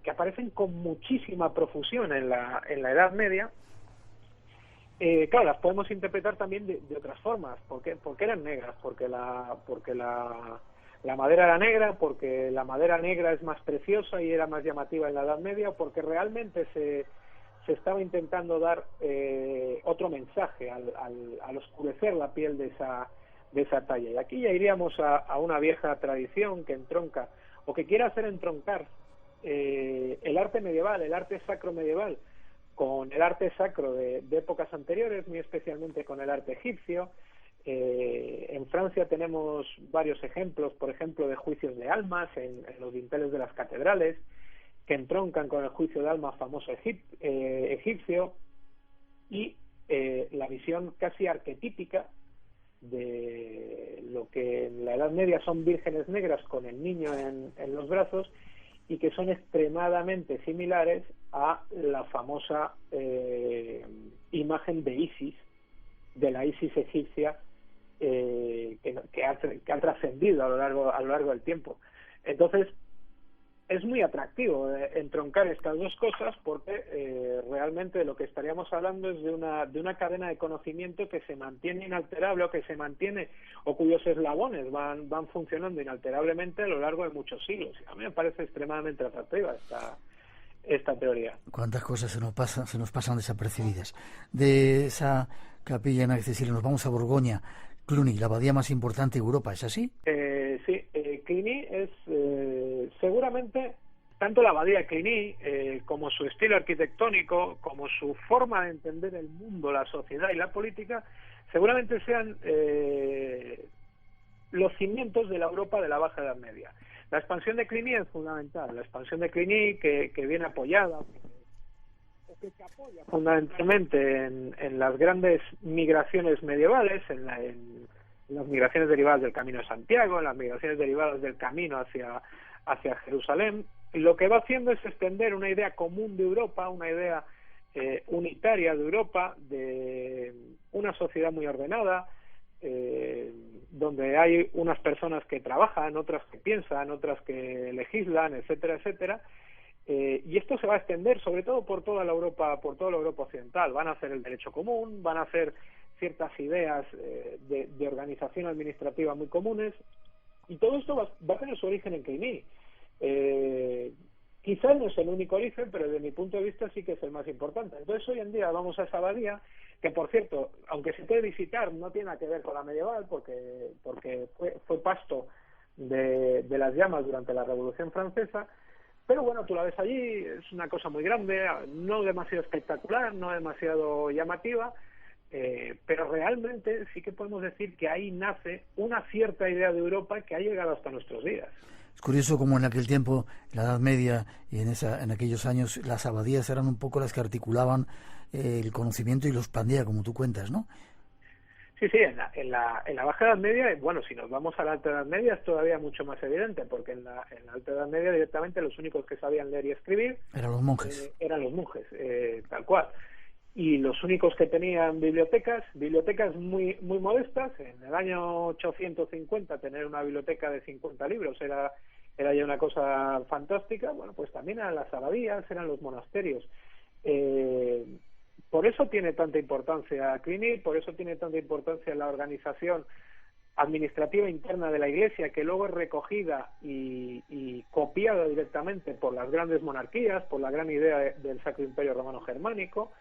que aparecen con muchísima profusión en la Edad Media. Claro, las podemos interpretar también de otras formas. ¿Por qué eran negras? Porque la madera era negra, porque la madera negra es más preciosa y era más llamativa en la Edad Media, porque realmente se estaba intentando dar otro mensaje al oscurecer la piel de esa talla. Y aquí ya iríamos a una vieja tradición que entronca, o que quiere hacer entroncar el arte medieval, el arte sacro medieval, con el arte sacro de épocas anteriores, muy especialmente con el arte egipcio. En Francia tenemos varios ejemplos, por ejemplo, de juicios de almas en los dinteles de las catedrales, que entroncan con el juicio de almas famoso egipcio, y la visión casi arquetípica de lo que en la Edad Media son vírgenes negras con el niño en los brazos, y que son extremadamente similares a la famosa imagen de Isis, de la Isis egipcia, que ha trascendido a lo largo del tiempo. Entonces es muy atractivo entroncar estas dos cosas, porque realmente de lo que estaríamos hablando es de una cadena de conocimiento que se mantiene inalterable, o cuyos eslabones van funcionando inalterablemente a lo largo de muchos siglos. A mí me parece extremadamente atractiva esta teoría. ¿Cuántas cosas se nos pasan desapercibidas? De esa capilla inaccesible nos vamos a Borgoña. Cluny, la abadía más importante de Europa, ¿es así? Sí, Cluny es seguramente, tanto la abadía de Cluny como su estilo arquitectónico, como su forma de entender el mundo, la sociedad y la política, seguramente sean los cimientos de la Europa de la Baja Edad Media. La expansión de Cluny es fundamental, la expansión de Cluny que viene apoyada, o que se apoya fundamentalmente en las grandes migraciones medievales, en las migraciones derivadas del Camino de Santiago, en las migraciones derivadas del camino hacia Jerusalén. Lo que va haciendo es extender una idea común de Europa, una idea unitaria de Europa, de una sociedad muy ordenada, donde hay unas personas que trabajan, otras que piensan, otras que legislan, etcétera, etcétera. Y esto se va a extender sobre todo por toda la Europa occidental. Van a hacer el derecho común, van a hacer ciertas ideas de organización administrativa muy comunes, y todo esto va a tener su origen en Cluny. Quizás no es el único origen, pero desde mi punto de vista sí que es el más importante. Entonces hoy en día vamos a esa abadía, que por cierto, aunque se puede visitar, no tiene nada que ver con la medieval, porque fue pasto de las llamas durante la Revolución Francesa. Pero bueno, tú la ves allí, es una cosa muy grande, no demasiado espectacular, no demasiado llamativa, pero realmente sí que podemos decir que ahí nace una cierta idea de Europa que ha llegado hasta nuestros días. Es curioso como en aquel tiempo, en la Edad Media y en aquellos años, las abadías eran un poco las que articulaban el conocimiento y lo expandía, como tú cuentas, ¿no? Sí, en la Baja Edad Media, bueno, si nos vamos a la Alta Edad Media es todavía mucho más evidente, porque en la Alta Edad Media directamente los únicos que sabían leer y escribir eran los monjes, tal cual. Y los únicos que tenían bibliotecas muy muy modestas. En el año 850 tener una biblioteca de 50 libros era ya una cosa fantástica. Bueno, pues también eran las abadías, eran los monasterios. Por eso tiene tanta importancia Cluny, por eso tiene tanta importancia la organización administrativa interna de la Iglesia, que luego es recogida y copiada directamente por las grandes monarquías, por la gran idea del Sacro Imperio Romano Germánico.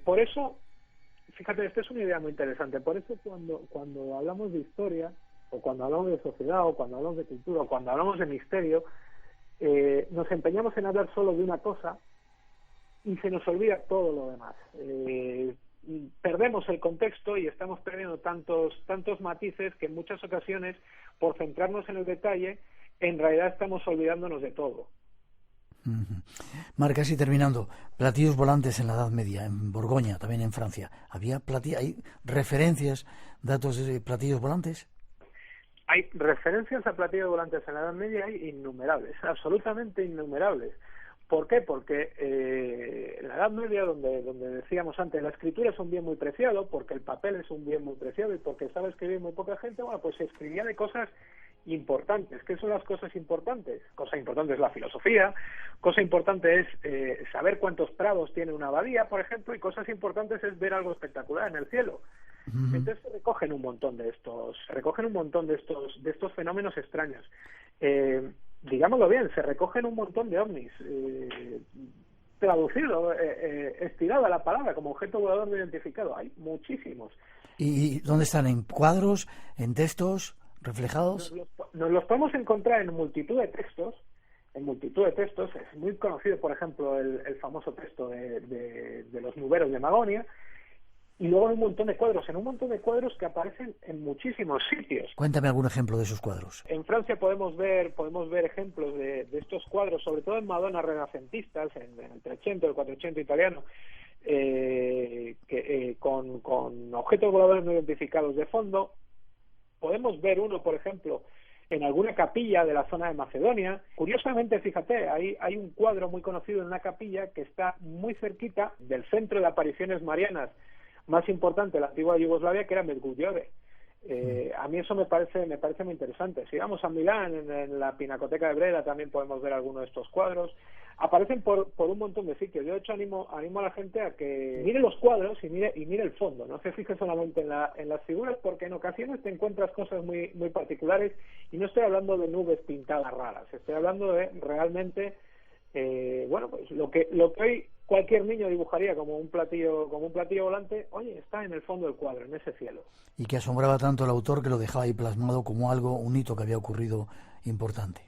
Por eso, fíjate, esta es una idea muy interesante. Por eso cuando hablamos de historia, o cuando hablamos de sociedad, o cuando hablamos de cultura, o cuando hablamos de misterio, nos empeñamos en hablar solo de una cosa y se nos olvida todo lo demás. Perdemos el contexto y estamos perdiendo tantos matices que en muchas ocasiones, por centrarnos en el detalle, en realidad estamos olvidándonos de todo. Marc, casi terminando, platillos volantes en la Edad Media, en Borgoña, también en Francia. ¿Hay referencias, datos de platillos volantes? hay referencias a platillos volantes en la Edad Media, hay innumerables, absolutamente innumerables. ¿Por qué? Porque en la Edad Media, donde decíamos antes, la escritura es un bien muy preciado, porque el papel es un bien muy preciado y porque sabe escribir muy poca gente, bueno, pues se escribía de cosas importantes. ¿Qué son las cosas importantes? Cosa importante es la filosofía, cosa importante es saber cuántos prados tiene una abadía, por ejemplo, y cosas importantes es ver algo espectacular en el cielo. Entonces se recogen un montón de estos fenómenos extraños. Digámoslo bien, se recogen un montón de ovnis, traducido, estirada la palabra, como objeto volador no identificado. Hay muchísimos. ¿Y dónde están? ¿En cuadros? ¿En textos? ¿Reflejados? Nos los podemos encontrar en multitud de textos. Es muy conocido, por ejemplo, el famoso texto de los nuberos de Magonia. Y luego hay un montón de cuadros que aparecen en muchísimos sitios. Cuéntame algún ejemplo de esos cuadros. En Francia podemos ver ejemplos de estos cuadros, sobre todo en Madonas renacentistas, en el 300, el 400 italiano, con objetos voladores no identificados de fondo. Podemos ver uno, por ejemplo, en alguna capilla de la zona de Macedonia. Curiosamente, fíjate, hay un cuadro muy conocido en una capilla que está muy cerquita del centro de apariciones marianas más importante de la antigua Yugoslavia, que era Medjugorje. A mí eso me parece muy interesante. Si vamos a Milán, en la Pinacoteca de Brera también podemos ver algunos de estos cuadros. Aparecen por un montón de sitios. Yo, de hecho, animo a la gente a que mire los cuadros y mire el fondo. No se fije solamente en las figuras, porque en ocasiones te encuentras cosas muy, muy particulares, y no estoy hablando de nubes pintadas raras. Estoy hablando de realmente, pues lo que hoy cualquier niño dibujaría como un platillo volante. Oye, está en el fondo del cuadro, en ese cielo. Y que asombraba tanto al autor que lo dejaba ahí plasmado como un hito que había ocurrido importante.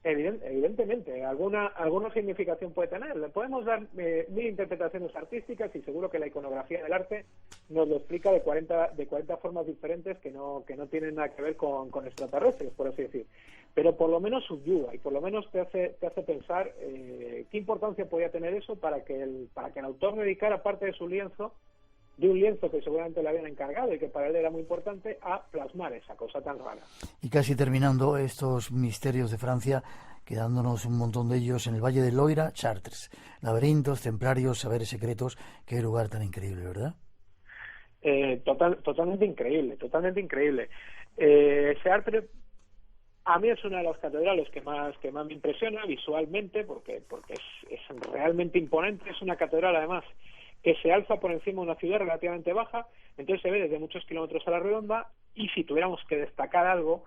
Evidentemente, alguna significación puede tener. Le podemos dar mil interpretaciones artísticas, y seguro que la iconografía del arte nos lo explica de 40 formas diferentes que no tienen nada que ver con extraterrestres, por así decir. Pero por lo menos subyuga, y por lo menos te hace pensar qué importancia podía tener eso para que el autor dedicara parte de su lienzo, de un lienzo que seguramente le habían encargado y que para él era muy importante, a plasmar esa cosa tan rara. Y casi terminando estos misterios de Francia, quedándonos un montón de ellos en el Valle de Loira, Chartres. Laberintos, templarios, saberes secretos. Qué lugar tan increíble, ¿verdad? Totalmente increíble. Chartres, a mí es una de las catedrales que más me impresiona visualmente, porque es realmente imponente. Es una catedral, además, que se alza por encima de una ciudad relativamente baja, entonces se ve desde muchos kilómetros a la redonda. Y si tuviéramos que destacar algo,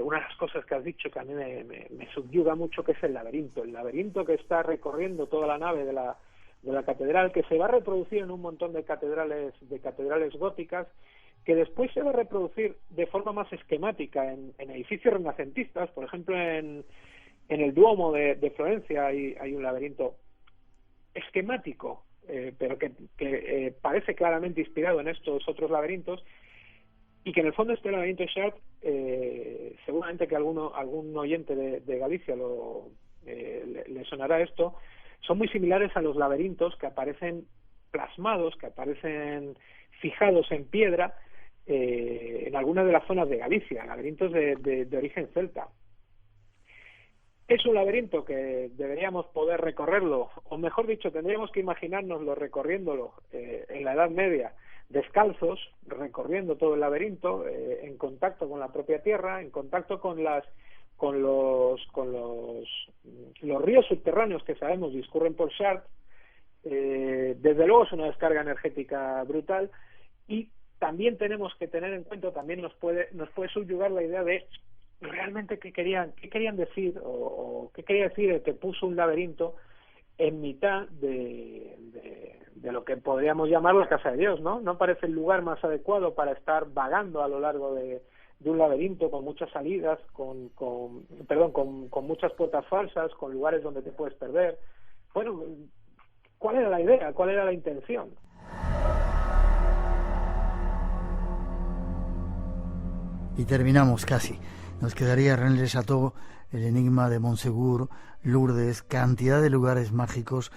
una de las cosas que has dicho que a mí me subyuga mucho, que es el laberinto que está recorriendo toda la nave de la catedral, que se va a reproducir en un montón de catedrales góticas, que después se va a reproducir de forma más esquemática en edificios renacentistas. Por ejemplo, en el Duomo de Florencia hay un laberinto esquemático, pero que parece claramente inspirado en estos otros laberintos, y que en el fondo este laberinto de Chartres, seguramente que algún oyente de Galicia le sonará esto, son muy similares a los laberintos que aparecen plasmados, que aparecen fijados en piedra en algunas de las zonas de Galicia, laberintos de origen celta. Es un laberinto que deberíamos poder recorrerlo, o mejor dicho, tendríamos que imaginárnoslo recorriéndolo en la Edad Media, descalzos, recorriendo todo el laberinto, en contacto con la propia tierra, en contacto con los ríos subterráneos que sabemos discurren por Chartres. Desde luego es una descarga energética brutal, y también tenemos que tener en cuenta, también nos puede subyugar la idea de realmente qué querían decir, o qué quería decir el que puso un laberinto en mitad de lo que podríamos llamar la casa de Dios, ¿no? No parece el lugar más adecuado para estar vagando a lo largo de un laberinto, con muchas salidas, con muchas puertas falsas, con lugares donde te puedes perder. Bueno, ¿cuál era la idea? ¿Cuál era la intención? Y terminamos casi. Nos quedaría René Le Chateau, el enigma de Montsegur, Lourdes, cantidad de lugares mágicos,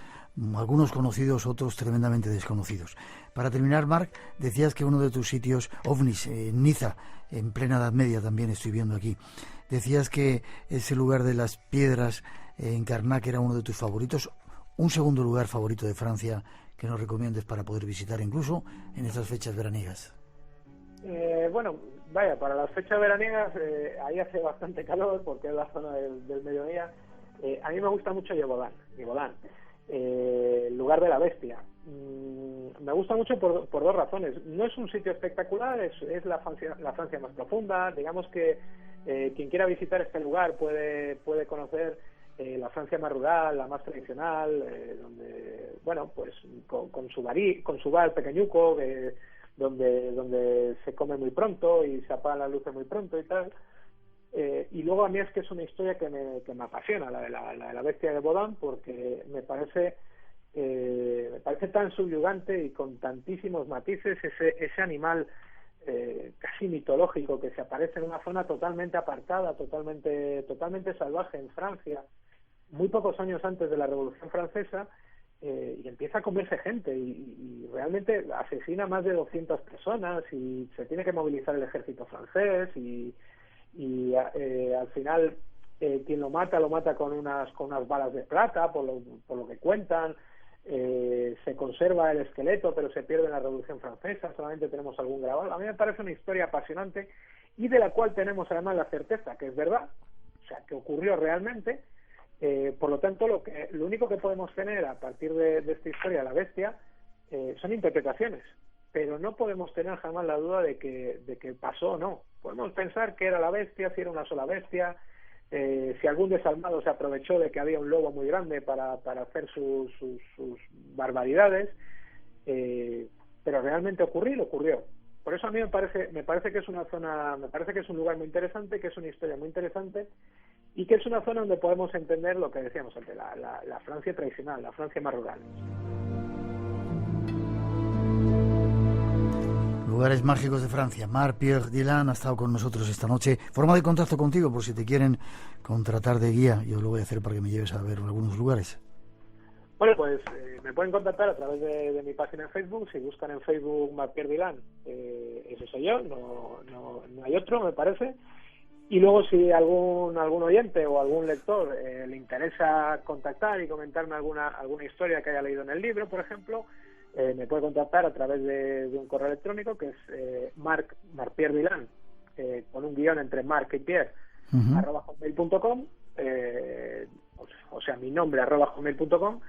algunos conocidos, otros tremendamente desconocidos. Para terminar, Marc, decías que uno de tus sitios, OVNIs, en Niza, en plena Edad Media también estoy viendo aquí. Decías que ese lugar de las piedras en Carnac era uno de tus favoritos. Un segundo lugar favorito de Francia que nos recomiendes para poder visitar incluso en estas fechas veraniegas. Bueno, vaya, para las fechas veraniegas ahí hace bastante calor porque es la zona del mediodía. A mí me gusta mucho Gévaudan, el lugar de la bestia. Me gusta mucho por dos razones. No es un sitio espectacular, es la Francia más profunda. Digamos que quien quiera visitar este lugar puede conocer la Francia más rural, la más tradicional, donde, bueno, pues con su bar pequeñuco, donde se come muy pronto y se apagan las luces muy pronto y tal. Y luego a mí es que es una historia que me apasiona, la de la bestia de Bodin, porque me parece tan subyugante y con tantísimos matices ese animal casi mitológico que se aparece en una zona totalmente apartada, totalmente salvaje en Francia, muy pocos años antes de la Revolución Francesa, y empieza a comerse gente y realmente asesina a más de 200 personas y se tiene que movilizar el ejército francés y al final quien lo mata con unas balas de plata, por lo que cuentan. Se conserva el esqueleto, pero se pierde en la Revolución Francesa, solamente tenemos algún grabado. A mí me parece una historia apasionante y de la cual tenemos además la certeza que es verdad, o sea, que ocurrió realmente. Por lo tanto, lo único que podemos tener a partir de esta historia, la bestia, son interpretaciones, pero no podemos tener jamás la duda de que pasó o no. Podemos pensar que era la bestia, si era una sola bestia, si algún desalmado se aprovechó de que había un lobo muy grande para hacer sus barbaridades, pero realmente ocurrió. Por eso a mí me parece que es una zona, me parece que es un lugar muy interesante, que es una historia muy interesante y que es una zona donde podemos entender lo que decíamos antes, la Francia tradicional, la Francia más rural. Lugares mágicos de Francia. Marc-Pierre Dillán ha estado con nosotros esta noche. Forma de contacto contigo por si te quieren contratar de guía. Yo lo voy a hacer para que me lleves a ver algunos lugares. Bueno, pues me pueden contactar a través de mi página en Facebook. Si buscan en Facebook Marc-Pierre Dillán, ese soy yo, no hay otro, me parece. Y luego si algún oyente o algún lector le interesa contactar y comentarme alguna historia que haya leído en el libro, por ejemplo, me puede contactar a través de un correo electrónico que es Marc-Pierre Dillán, con un guión entre Marc y Pierre, @hotmail.com, o sea, mi nombre @hotmail.com.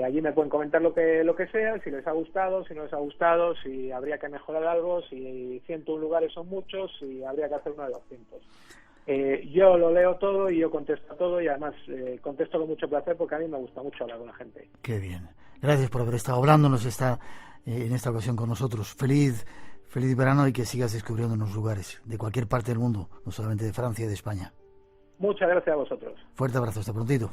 Allí me pueden comentar lo que sea, si les ha gustado, si no les ha gustado, si habría que mejorar algo, si 101 lugares son muchos, si habría que hacer uno de 200. Yo lo leo todo y yo contesto todo y además contesto con mucho placer porque a mí me gusta mucho hablar con la gente. Qué bien. Gracias por haber estado hablándonos en esta ocasión con nosotros. Feliz verano y que sigas descubriendo los lugares de cualquier parte del mundo, no solamente de Francia y de España. Muchas gracias a vosotros. Fuerte abrazo, hasta prontito.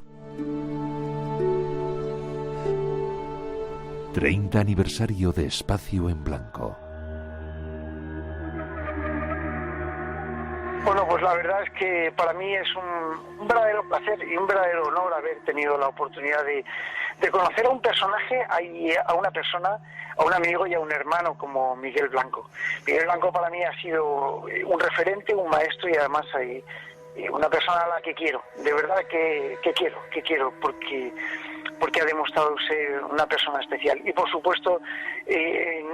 30 aniversario de Espacio en Blanco. Bueno, pues la verdad es que para mí es un verdadero placer y un verdadero honor haber tenido la oportunidad de conocer a un personaje, a una persona, a un amigo y a un hermano como Miguel Blanco. Miguel Blanco para mí ha sido un referente, un maestro y además una persona a la que quiero, de verdad que quiero, porque ha demostrado ser una persona especial. Y por supuesto,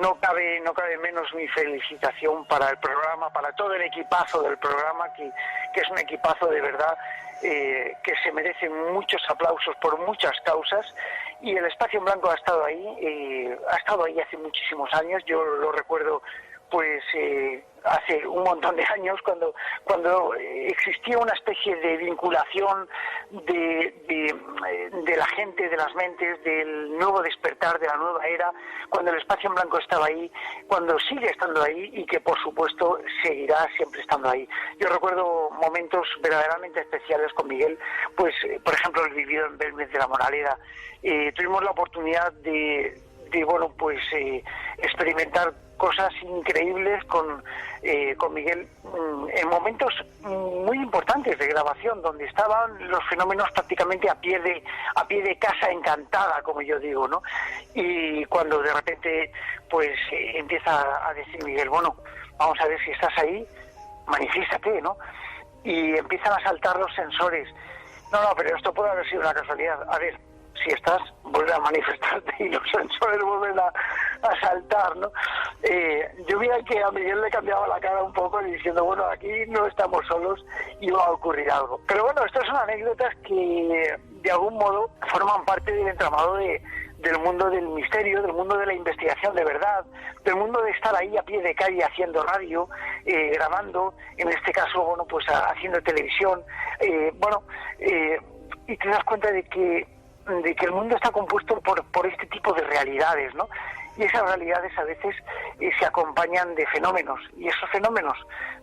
no cabe menos mi felicitación para el programa, para todo el equipazo del programa, que es un equipazo de verdad, que se merece muchos aplausos por muchas causas. Y el Espacio en Blanco ha estado ahí hace muchísimos años. Yo lo recuerdo pues hace un montón de años, cuando existía una especie de vinculación de la gente, de las mentes, del nuevo despertar, de la nueva era, cuando el Espacio en Blanco estaba ahí, cuando sigue estando ahí y que por supuesto seguirá siempre estando ahí. Yo recuerdo momentos verdaderamente especiales con Miguel, pues por ejemplo el vivido en Belmez de la Moraleda. Tuvimos la oportunidad de experimentar cosas increíbles con Miguel en momentos muy importantes de grabación, donde estaban los fenómenos prácticamente a pie de casa encantada, como yo digo, ¿no? Y cuando de repente pues empieza a decir Miguel, bueno, vamos a ver si estás ahí, manifiéstate, ¿no? Y empiezan a saltar los sensores. No, pero esto puede haber sido una casualidad. A ver, si estás, vuelve a manifestarte y los sensores vuelven a saltar, ¿no? Yo vi que a Miguel le cambiaba la cara un poco diciendo, bueno, aquí no estamos solos y va a ocurrir algo. Pero bueno, estas son anécdotas que de algún modo forman parte del entramado del mundo del misterio, del mundo de la investigación de verdad, del mundo de estar ahí a pie de calle haciendo radio, grabando, en este caso, bueno, pues haciendo televisión, y te das cuenta de que el mundo está compuesto por este tipo de realidades, ¿no? Y esas realidades a veces se acompañan de fenómenos, y esos fenómenos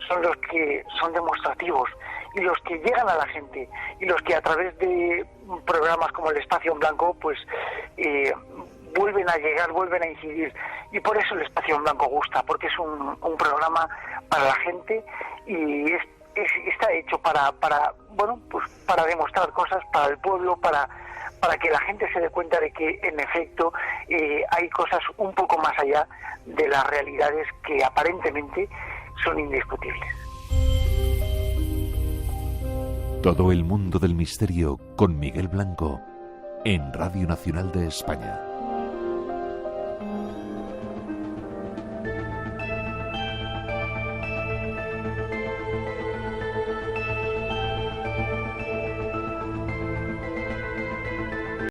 son los que son demostrativos y los que llegan a la gente y los que a través de programas como El Espacio en Blanco pues vuelven a llegar, vuelven a incidir, y por eso El Espacio en Blanco gusta, porque es un programa para la gente y está hecho para demostrar cosas para el pueblo, para que la gente se dé cuenta de que en efecto hay cosas un poco más allá de las realidades que aparentemente son indiscutibles. Todo el mundo del misterio con Miguel Blanco en Radio Nacional de España.